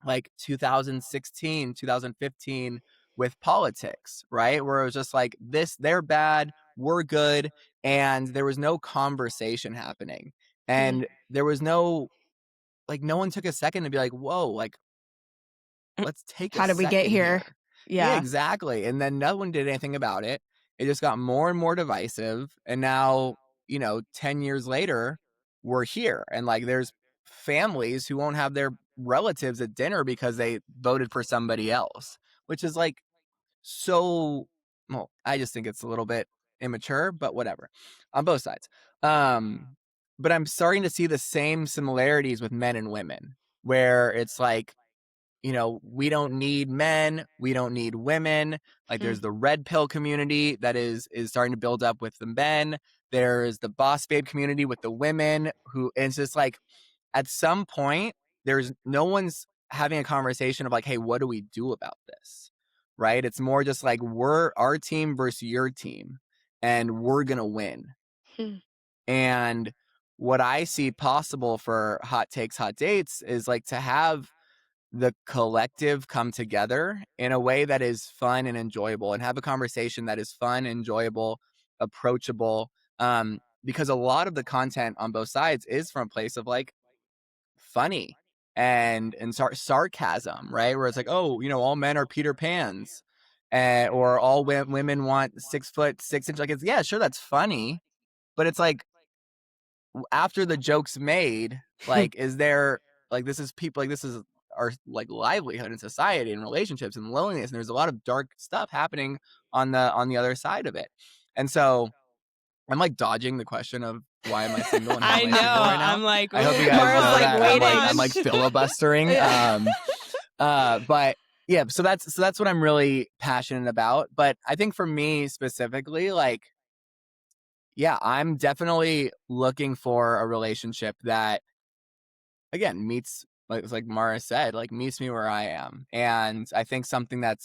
like 2016, 2015 with politics, right? Where it was just like, they're bad, we're good. And there was no conversation happening. And there was no one took a second to be like, whoa, like, let's take a How did we get second here? here. Yeah, Yeah. exactly. And then no one did anything about it. It just got more and more divisive. And now, 10 years later, we're here. And like, there's families who won't have their relatives at dinner because they voted for somebody else, which is like so, well, I just think it's a little bit immature, but whatever on both sides. But I'm starting to see the same similarities with men and women where it's like, we don't need men, we don't need women. Like there's the red pill community that is starting to build up with the men. There's the boss babe community with the women and it's just like at some point there's no one's having a conversation of like, hey, what do we do about this? Right? It's more just like we're our team versus your team and we're going to win. And what I see possible for hot takes, hot dates is like to have the collective come together in a way that is fun and enjoyable and have a conversation that is fun, enjoyable, approachable. Because a lot of the content on both sides is from a place of like funny and sarcasm, right? Where it's like, oh, all men are Peter Pans, or all women want 6'6" like yeah, sure, that's funny, but it's like after the joke's made, like, is there like this is people like this is our like livelihood in society and relationships and loneliness, and there's a lot of dark stuff happening on the other side of it. And so I'm like dodging the question of why am I single and how I am I know. single right now. I'm like, I hope you guys Mara's know like that waiting. I'm like filibustering. But yeah, so that's what I'm really passionate about. But I think for me specifically, like, yeah, I'm definitely looking for a relationship that, again, meets, like Mara said, like meets me where I am. And I think something that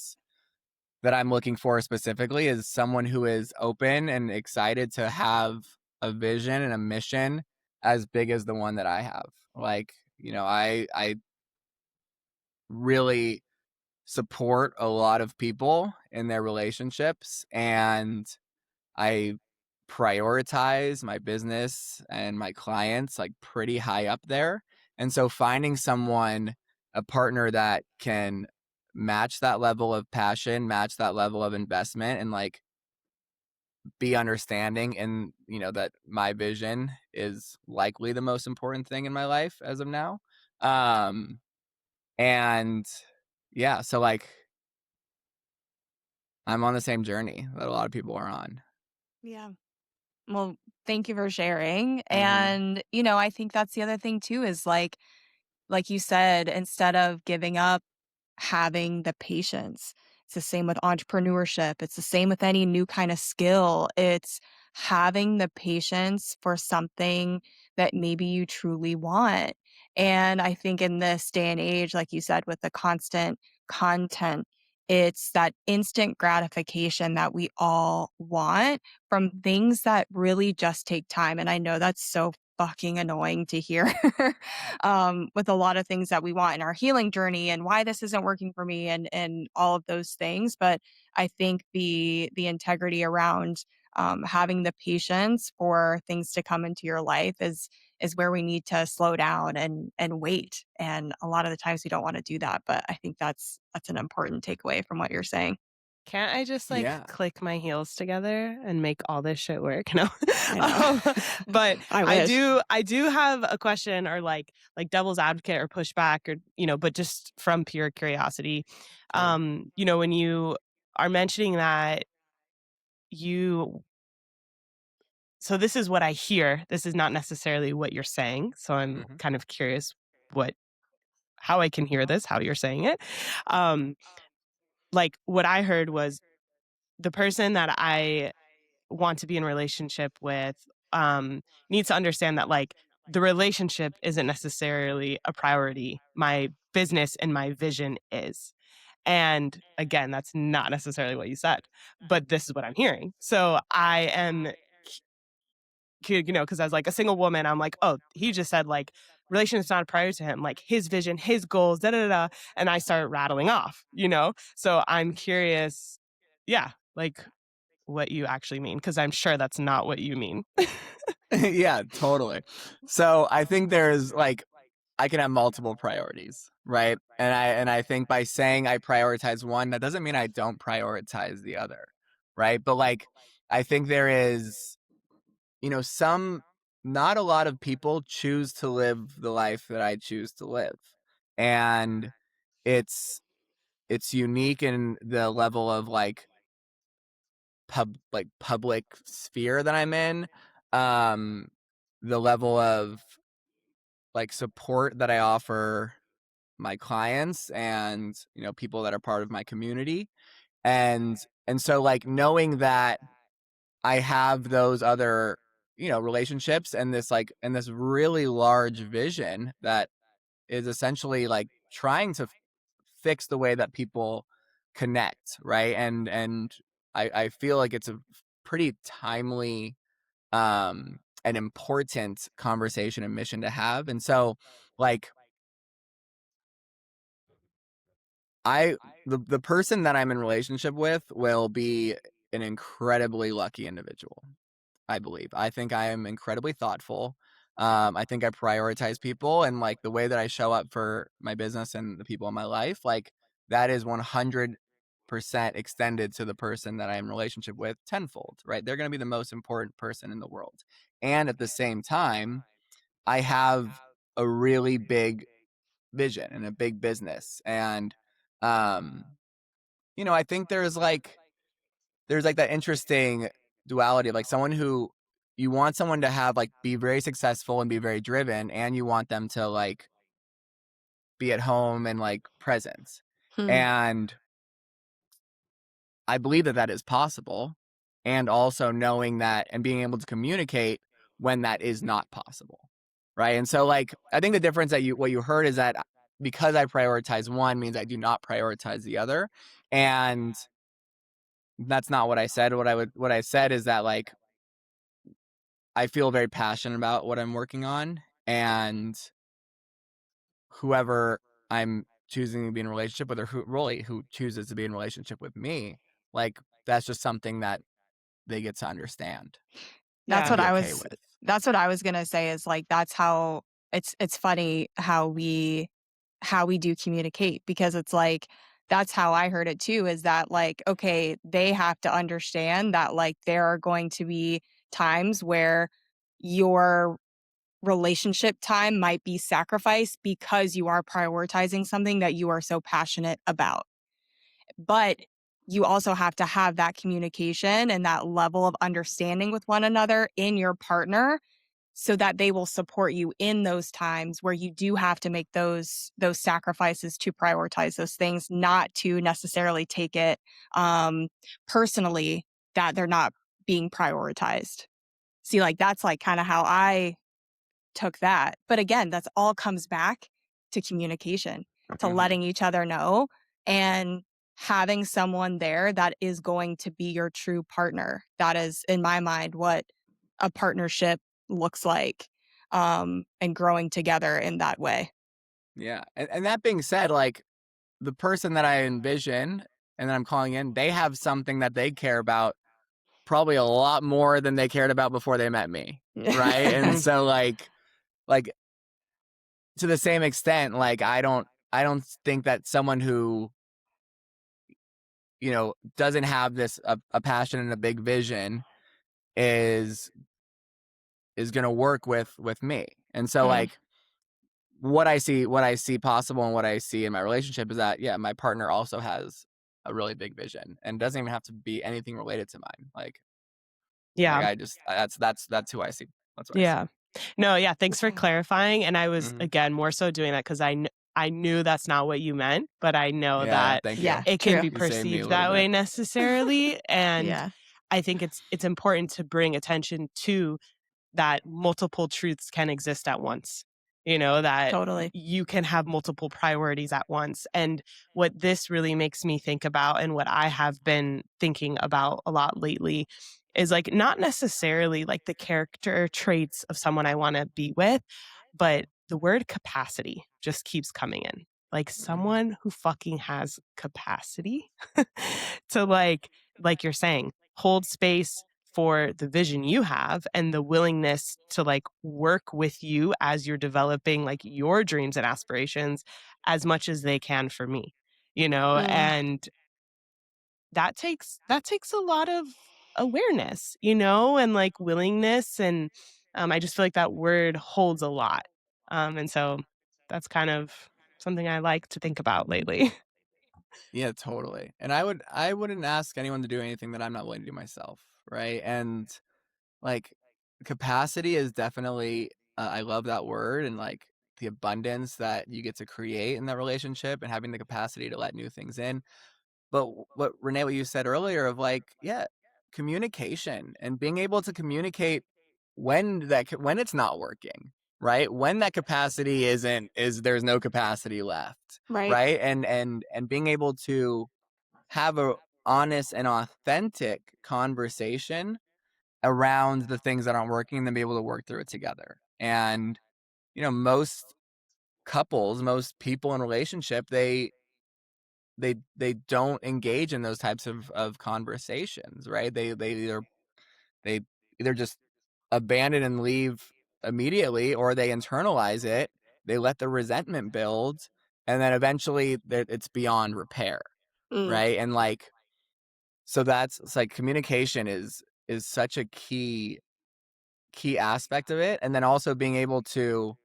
I'm looking for specifically is someone who is open and excited to have a vision and a mission as big as the one that I have. Like, I really support a lot of people in their relationships, and I prioritize my business and my clients like pretty high up there. And so finding someone, a partner that can match that level of passion, match that level of investment, and like be understanding, and that my vision is likely the most important thing in my life as of now. And yeah, so like I'm on the same journey that a lot of people are on. Yeah. Well, thank you for sharing. Mm-hmm. And, I think that's the other thing too is like you said, instead of giving up, having the patience. It's the same with entrepreneurship. It's the same with any new kind of skill. It's having the patience for something that maybe you truly want. And I think in this day and age, like you said, with the constant content, it's that instant gratification that we all want from things that really just take time. And I know that's so fucking annoying to hear with a lot of things that we want in our healing journey and why this isn't working for me and all of those things. But I think the integrity around having the patience for things to come into your life is where we need to slow down and wait. And a lot of the times we don't want to do that. But I think that's an important takeaway from what you're saying. can't I just like Yeah. click my heels together and make all this shit work? No. I know. But I I wish. do have a question or like devil's advocate or pushback or but just from pure curiosity. Sure. When you are mentioning that you so this is what I hear. This is not necessarily what you're saying. So I'm Mm-hmm. kind of curious how I can hear this, how you're saying it. Um, like what I heard was the person that I want to be in relationship with needs to understand that like the relationship isn't necessarily a priority. My business and my vision is. And again, that's not necessarily what you said, but this is what I'm hearing. So I am, because as like a single woman, I'm like, oh, he just said like relationship's not a priority to him, like his vision, his goals, da da da. And I start rattling off. So I'm curious, yeah, like what you actually mean, because I'm sure that's not what you mean. Yeah, totally. So I think there's like, I can have multiple priorities, right? And I think by saying I prioritize one, that doesn't mean I don't prioritize the other, right? But like, I think there is, not a lot of people choose to live the life that I choose to live. And it's unique in the level of like public sphere that I'm in. The level of like support that I offer my clients and people that are part of my community. And so like knowing that I have those other relationships and this really large vision that is essentially like trying to fix the way that people connect, right? And I feel like it's a pretty timely and important conversation and mission to have. And so like the person that I'm in relationship with will be an incredibly lucky individual, I believe. I think I am incredibly thoughtful. I think I prioritize people, and like the way that I show up for my business and the people in my life, like that is 100% extended to the person that I'm in relationship with tenfold, right? They're going to be the most important person in the world. And at the same time, I have a really big vision and a big business. And, um, I think there's like that interesting duality of like someone who you want someone to have like be very successful and be very driven, and you want them to like be at home and like present. Hmm. And I believe that that is possible. And also knowing that and being able to communicate when that is not possible. Right. And so like, I think the difference that what you heard is that because I prioritize one means I do not prioritize the other. And that's not what I said. What I said is that like, I feel very passionate about what I'm working on, and whoever I'm choosing to be in a relationship with, or who chooses to be in a relationship with me, like that's just something that they get to understand That's and Yeah. what be I okay was with. that's what I was gonna say is like that's how it's funny how we do communicate, because it's like that's how I heard it too, is that like, okay, they have to understand that like there are going to be times where your relationship time might be sacrificed because you are prioritizing something that you are so passionate about. But you also have to have that communication and that level of understanding with one another in your partner, so that they will support you in those times where you do have to make those sacrifices to prioritize those things, not to necessarily take it personally that they're not being prioritized. See, like that's like kind of how I took that. But again, that's all comes back to communication, to Mhm. letting each other know, and having someone there that is going to be your true partner. That is, in my mind, what a partnership looks like, and growing together in that way. Yeah. And that being said, like the person that I envision and that I'm calling in, they have something that they care about probably a lot more than they cared about before they met me. Right. And Mhm. so like to the same extent, like I don't think that someone who, doesn't have this a passion and a big vision is going to work with me. And so Mm. like what I see possible and what I see in my relationship is that yeah, my partner also has a really big vision and doesn't even have to be anything related to mine. Like Yeah. I just that's who I see. That's what I see. Yeah. No, yeah, thanks for clarifying, and I was, Hmm. again, more so doing that 'cause I knew that's not what you meant, but I know Yeah, that thank Yeah, you. it can true. be You saved me a perceived little that way bit. necessarily, and Yeah. I think it's important to bring attention to that multiple truths can exist at once, that Totally. you can have multiple priorities at once. And what this really makes me think about, and what I have been thinking about a lot lately, is like not necessarily like the character traits of someone I want to be with, but the word capacity just keeps coming in. Like someone who fucking has capacity to like you're saying, hold space for the vision you have and the willingness to like work with you as you're developing like your dreams and aspirations as much as they can for me, Mm, and that takes a lot of awareness, and like willingness, and I just feel like that word holds a lot, and so that's kind of something I like to think about lately. Yeah, totally. And I wouldn't ask anyone to do anything that I'm not willing to do myself, right? And like capacity is definitely I love that word, and like the abundance that you get to create in that relationship and having the capacity to let new things in. But what Renee, what you said earlier of like, yeah, communication and being able to communicate when it's not working, right? When that capacity is there's no capacity left, right. right? And being able to have a honest and authentic conversation around the things that aren't working and then be able to work through it together. And most couples, most people in relationship, they don't engage in those types of conversations, right? They either just abandon and leave immediately, or they internalize it, they let the resentment build, and then eventually it's beyond repair, Mm, right? And like, so it's like communication is such a key aspect of it, and then also being able to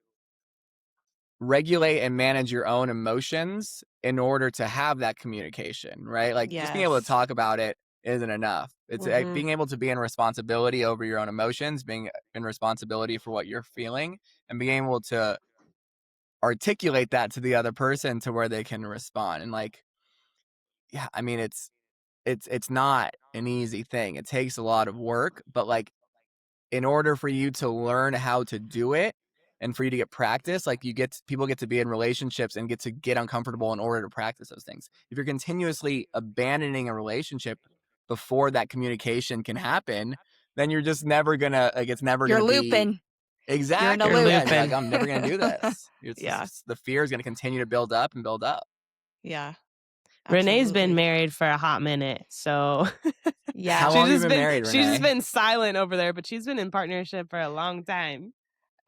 regulate and manage your own emotions in order to have that communication, right? Like just being able to yes. talk about it isn't enough. It's like Hmm. being able to be in responsibility over your own emotions, being in responsibility for what you're feeling, and being able to articulate that to the other person to where they can respond. And like, yeah, I mean, it's not an easy thing. It takes a lot of work, but like in order for you to learn how to do it and for you to get practice, like people get to be in relationships and get to get uncomfortable in order to practice those things. If you're continuously abandoning a relationship before that communication can happen, then you're just never gonna like it's never You're gonna be looping. You're in a You're exactly. loop. Yeah, and you're like, looping. I'm never gonna do this. It's Yeah. just, the fear is gonna continue to build up and build up. Yeah. Renee's been Absolutely. married for a hot minute, so How Yes. long have you been married, she's just Renee? been silent over there, but she's been in partnership for a long time.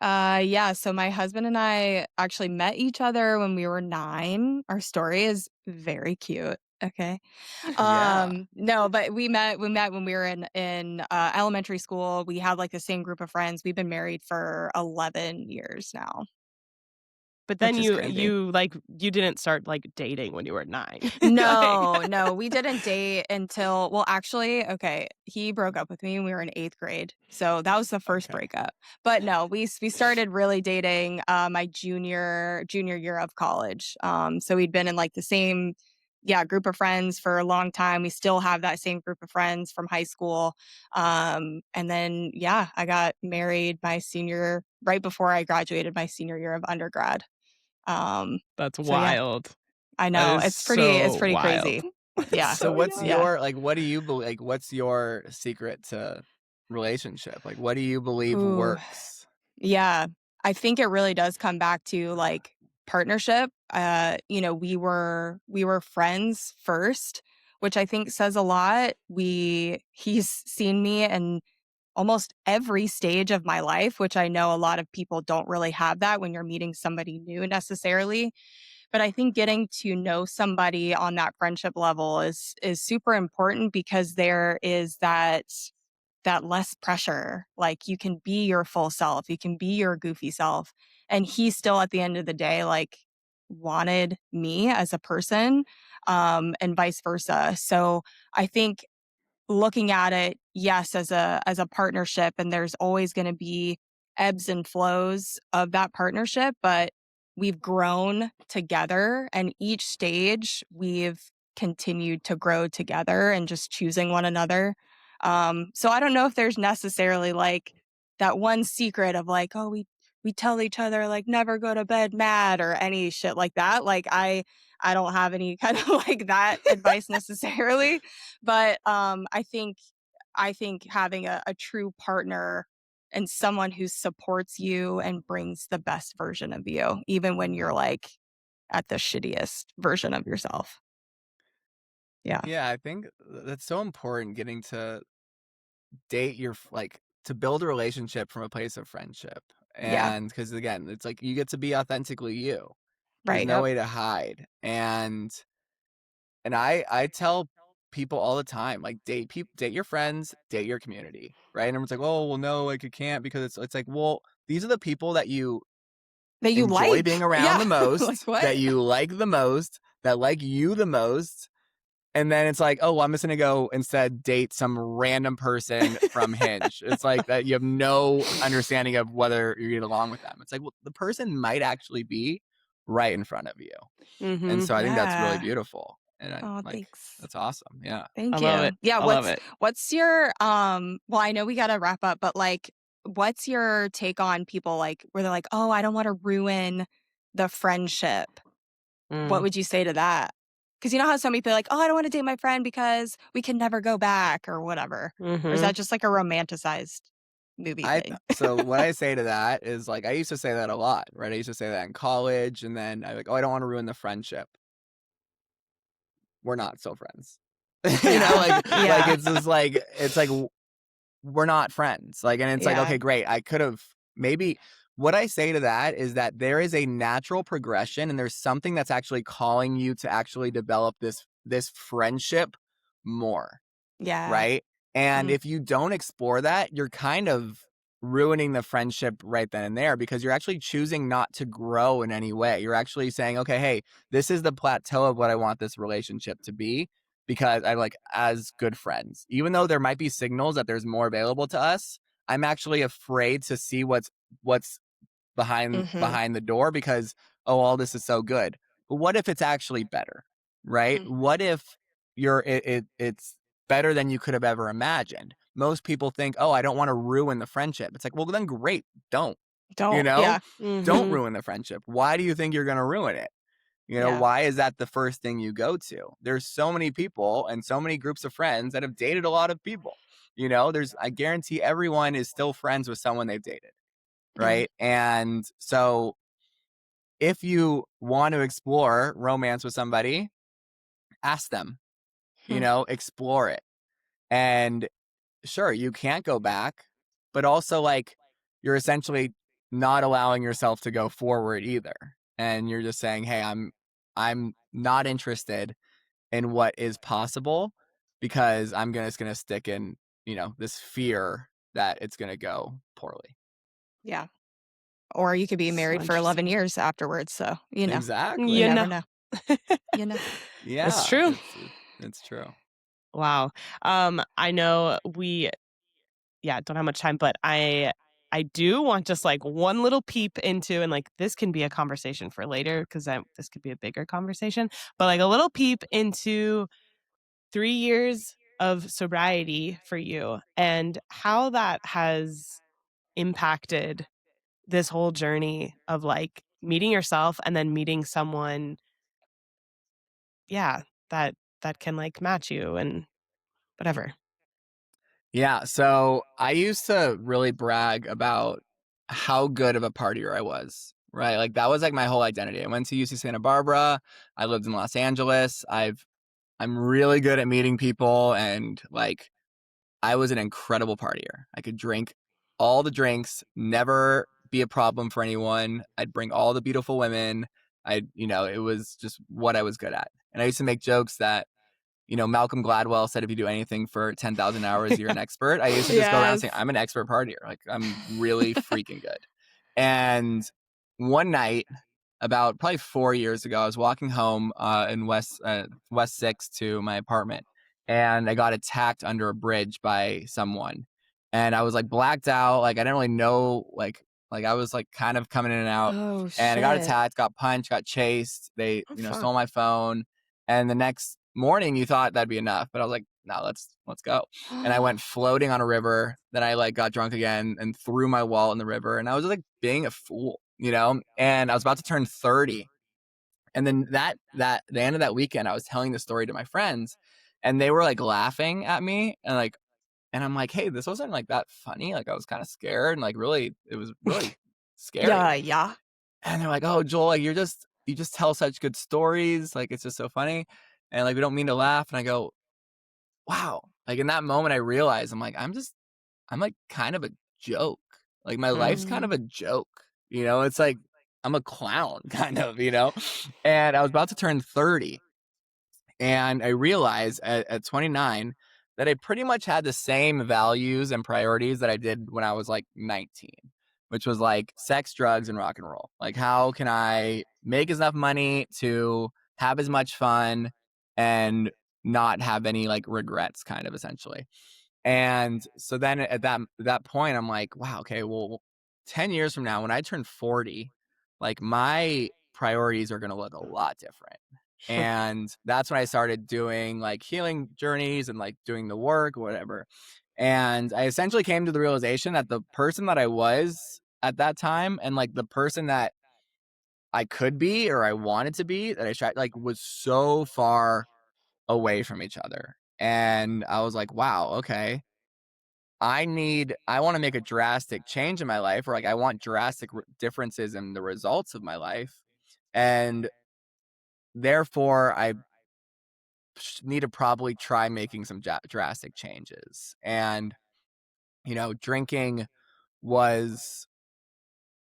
Yeah, so my husband and I actually met each other when we were 9. Our story is very cute. Okay. Yeah. No, but we met when we were in elementary school. We had like the same group of friends. We've been married for 11 years now, But then which is you crazy. you like you didn't start like dating when you were 9. Like No, no, we didn't date until, well, actually, okay, he broke up with me when we were in 8th grade. So that was the first Okay. breakup. But no, we started really dating my junior year of college. So we'd been in like the same, yeah, group of friends for a long time. We still have that same group of friends from high school. And then yeah, I got married right before I graduated my senior year of undergrad. that's So yeah, wild. I That know. is It's so pretty wild. crazy. That's Yeah. So so what's young. Yeah. your like what do you believe like what's your secret to relationship? Like what do you believe Ooh. works? Yeah. I think it really does come back to like partnership. We were friends first, which I think says a lot. He's seen me in almost every stage of my life, which I know a lot of people don't really have that when you're meeting somebody new necessarily. But I think getting to know somebody on that friendship level is super important because there is that less pressure. Like you can be your full self, you can be your goofy self. And he still at the end of the day, like wanted me as a person, and vice versa. So I think looking at it, yes, as a partnership, and there's always going to be ebbs and flows of that partnership, but we've grown together, and each stage we've continued to grow together and just choosing one another. So I don't know if there's necessarily like that one secret of like, oh, we we tell each other like never go to bed mad or any shit like that. Like I don't have any kind of like that advice necessarily, but I think having a true partner and someone who supports you and brings the best version of you, even when you're like at the shittiest version of yourself. Yeah. Yeah, I think that's so important, getting to date like to build a relationship from a place of friendship. Yeah. And because again, it's like you get to be authentically you. There's Right. no Yep. way to hide. And I tell people all the time, like, date your friends, date your community, right? And everyone's like, oh well, no, like you can't, because it's like, well, these are the people that you That you enjoy like. being around Yeah. the Like most, what? that you like the most, that like you the most. And then it's like, oh, well, I'm just gonna go instead date some random person from Hinge. It's like that you have no understanding of whether you get along with them. It's like, well, the person might actually be right in front of you. And Mm-hmm. so I think that's really Yeah. beautiful. And Oh, like, thanks. that's awesome. Yeah. I Thank love you. it. Yeah, I love it. what's your well, I know we got to wrap up, but like what's your take on people like where they're like, "Oh, I don't want to ruin the friendship." What Mm. would you say to that? Cuz you know how some people are like, "Oh, I don't want to date my friend because we can never go back or whatever." Or is Mm-hmm. that just like a romanticized movie thing? So what I say to that is, like, I used to say that a lot, right? I used to say that in college, and then I like, oh, I don't want to ruin the friendship. We're not still friends. Yeah. Like Yeah. it's just like, it's like we're not friends. Like, and it's like, Yeah. okay, great. I could have maybe, what I say to that is that there is a natural progression, and there's something that's actually calling you to actually develop this friendship more. Yeah. Right? And Mm. if you don't explore that, you're kind of ruining the friendship right then and there, because you're actually choosing not to grow in any way. You're actually saying, okay, hey, this is the plateau of what I want this relationship to be, because I like, as good friends. Even though there might be signals that there's more available to us, I'm actually afraid to see what's Mhm. behind the door, because, oh, all this is so good. But what if it's actually better? Right? Mm. What if it's better than you could have ever imagined? Most people think, oh, I don't want to ruin the friendship. It's like, well, then great, don't. You Don't. know, Yeah. don't Mm-hmm. ruin the friendship. Why do you think you're going to ruin it? Yeah. Why is that the first thing you go to? There's so many people and so many groups of friends that have dated a lot of people. I guarantee everyone is still friends with someone they've dated. Mm. Right. And so if you want to explore romance with somebody, ask them, Hmm. explore it. And sure, you can't go back, but also, like, you're essentially not allowing yourself to go forward either. And you're just saying, hey, I'm not interested in what is possible, because just gonna stick in, this fear that it's gonna go poorly. Yeah. Or you could be So married for 11 interesting. years afterwards, so, you know, you You Exactly. never know. know. You know. It's Yeah, true. it's true. Wow. I know we don't have much time, but I do want just like one little peep into, and like this can be a conversation for later because this could be a bigger conversation, but like a little peep into 3 years of sobriety for you and how that has impacted this whole journey of like meeting yourself and then meeting someone, yeah, that can like match you and whatever. Yeah, so I used to really brag about how good of a partier I was, right? Like, that was like my whole identity. I went to UC Santa Barbara. I lived in Los Angeles. I'm really good at meeting people, and like, I was an incredible partier. I could drink all the drinks, never be a problem for anyone. I'd bring all the beautiful women. It was just what I was good at. And I used to make jokes that, Malcolm Gladwell said, if you do anything for 10,000 hours, you're an expert. I used to just go around Yes. saying, I'm an expert partier. Like, I'm really freaking good. And one night, about probably 4 years ago, I was walking home in West 6 to my apartment, and I got attacked under a bridge by someone. And I was like blacked out. Like, I didn't really know, like I was like kind of coming in and out. Oh, And I got shit. attacked, got punched, got chased. They, Oh, fuck. stole my phone. And the next morning, you thought that'd be enough, but I was like, no, let's go. And I went floating on a river. Then I like got drunk again and threw my wallet in the river. And I was like being a fool, you know. And I was about to turn 30. And then the end of that weekend, I was telling the story to my friends, and they were like laughing at me, and I'm like, hey, this wasn't like that funny. Like I was kind of scared, and like really, it was really scary. Yeah. And they're like, oh, Joel, like you just tell such good stories. Like it's just so funny. And like we don't mean to laugh. And I go, wow. Like in that moment I realized I'm like kind of a joke. Like my life's kind of a joke. You know, it's like I'm a clown, kind of, you know? And I was about to turn 30. And I realized at 29 that I pretty much had the same values and priorities that I did when I was like 19, which was like sex, drugs, and rock and roll. Like, how can I make enough money to have as much fun and not have any like regrets, kind of essentially. And so then at that point, I'm like, wow, okay, well, 10 years from now, when I turn 40, like my priorities are going to look a lot different. And that's when I started doing like healing journeys and like doing the work, whatever. And I essentially came to the realization that the person that I was at that time and like the person that I could be or I wanted to be that I tried like was so far away from each other. And I was like, wow, okay. I want to make a drastic change in my life, or like I want drastic differences in the results of my life. And therefore I need to probably try making some drastic changes. And, you know, drinking was,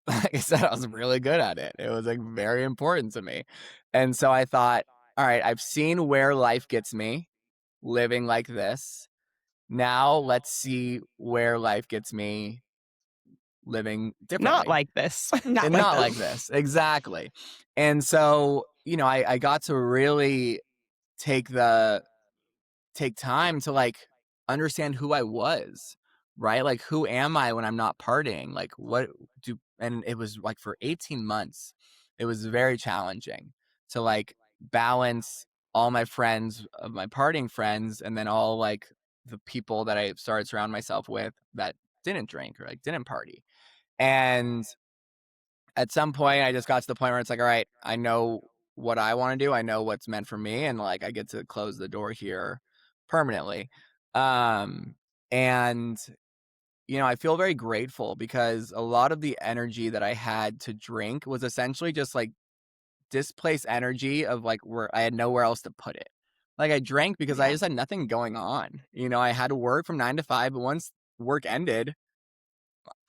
like I said, I was really good at it. It was like very important to me. And so I thought, all right, I've seen where life gets me living like this. Now let's see where life gets me living Not differently. like this. And not like this. Exactly. And so, you know, I got to really take time to like understand who I was, right? Like, who am I when I'm not partying? Like, and it was like for 18 months, it was very challenging to like balance all my friends of my partying friends and then all like the people that I started surrounding myself with that didn't drink or like didn't party. And at some point I just got to the point where it's like, all right, I know what I want to do. I know what's meant for me. And like, I get to close the door here permanently. Um, and, you know, I feel very grateful because a lot of the energy that I had to drink was essentially just like displaced energy of like where I had nowhere else to put it. Like I drank because I just had nothing going on. You know, I had to work from 9 to 5, but once work ended,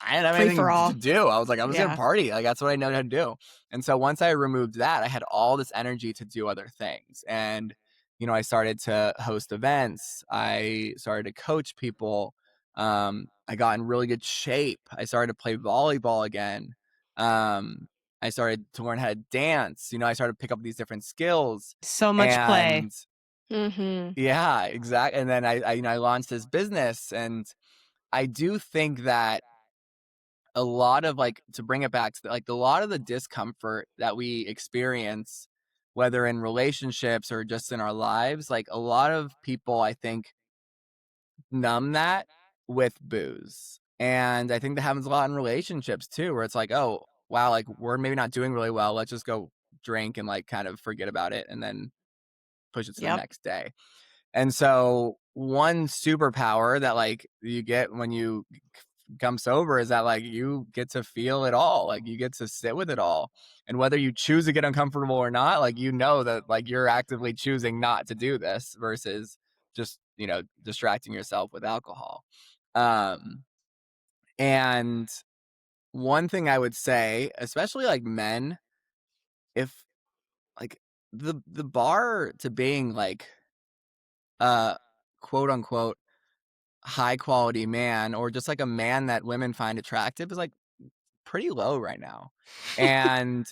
I didn't have Free for anything all. to do. I was like, I'm just gonna Yeah. party. Like that's what I know how to do. And so once I removed that, I had all this energy to do other things. And you know, I started to host events. I started to coach people. I got in really good shape. I started to play volleyball again. I started to learn how to dance. You know, I started to pick up these different skills. So much play. And yeah, exactly. And then you know, I launched this business, and I do think that a lot of like, to bring it back to like a lot of the discomfort that we experience, whether in relationships or just in our lives, like a lot of people I think numb that with booze. And I think that happens a lot in relationships too, where it's like, oh wow, like we're maybe not doing really well, let's just go drink and like kind of forget about it and then push it to the Yep. next day. And so one superpower that like you get when you become sober is that like you get to feel it all. Like you get to sit with it all. And whether you choose to get uncomfortable or not, like you know that like you're actively choosing not to do this versus just, you know, distracting yourself with alcohol. Um and one thing I would say, especially like men, if like the bar to being like uh quote unquote high quality man or just like a man that women find attractive is like pretty low right now. And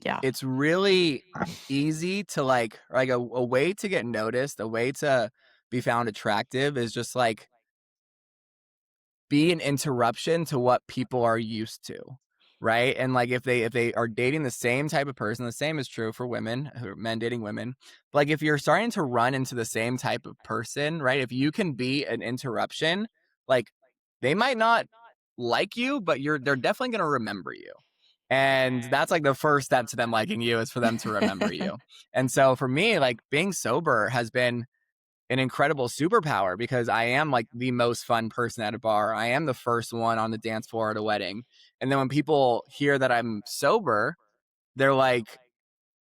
Yeah. it's really easy to like a way to get noticed, a way to be found attractive is just like be an interruption to what people are used to, right? And like if they are dating the same type of person, the same is true for women, who are men dating women. But like if you're starting to run into the same type of person, right? If you can be an interruption, like they might not like you, but they're definitely going to remember you. And that's like the first step to them liking you, is for them to remember you. And so for me, like being sober has been an incredible superpower, because I am like the most fun person at a bar. I am the first one on the dance floor at a wedding. And then when people hear that I'm sober, they're like,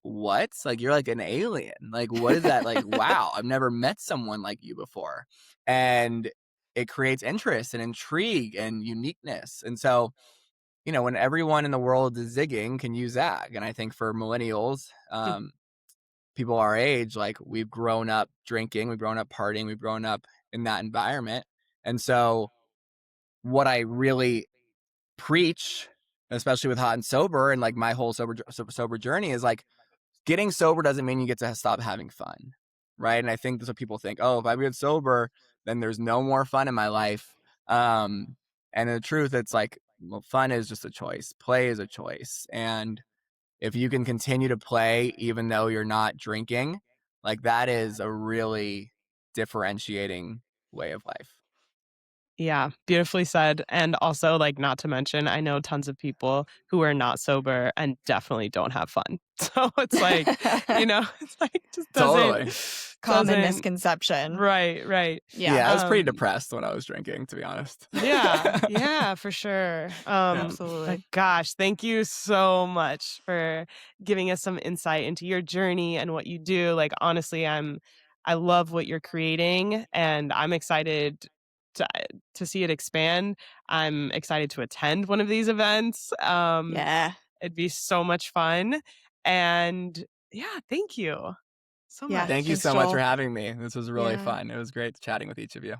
what? Like, you're like an alien. Like, what is that? Like, wow, I've never met someone like you before. And it creates interest and intrigue and uniqueness. And so, when everyone in the world is zigging, can you zag? And I think for millennials, people our age, like we've grown up drinking, we've grown up partying, we've grown up in that environment. And so what I really preach, especially with Hot and Sober and like my whole sober journey, is like, getting sober doesn't mean you get to stop having fun, right? And I think that's what people think. Oh, if I get sober, then there's no more fun in my life. And the truth, it's like, well, fun is just a choice. Play is a choice. And if you can continue to play even though you're not drinking, like that is a really differentiating way of life. Yeah, beautifully said. And also, like, not to mention, I know tons of people who are not sober and definitely don't have fun. So it's like, it's like just Totally. Common doesn't misconception. right. Yeah, I was pretty Um, depressed when I was drinking, to be honest. yeah, for sure. Absolutely. But gosh, thank you so much for giving us some insight into your journey and what you do. Like, honestly, I love what you're creating, and I'm excited to to see it expand. I'm excited to attend one of these events. Yeah. It'd be so much fun. And yeah, thank you so Yeah. much. Thank you Thanks, so much for Joel. having me. This was really Yeah. fun. It was great chatting with each of you.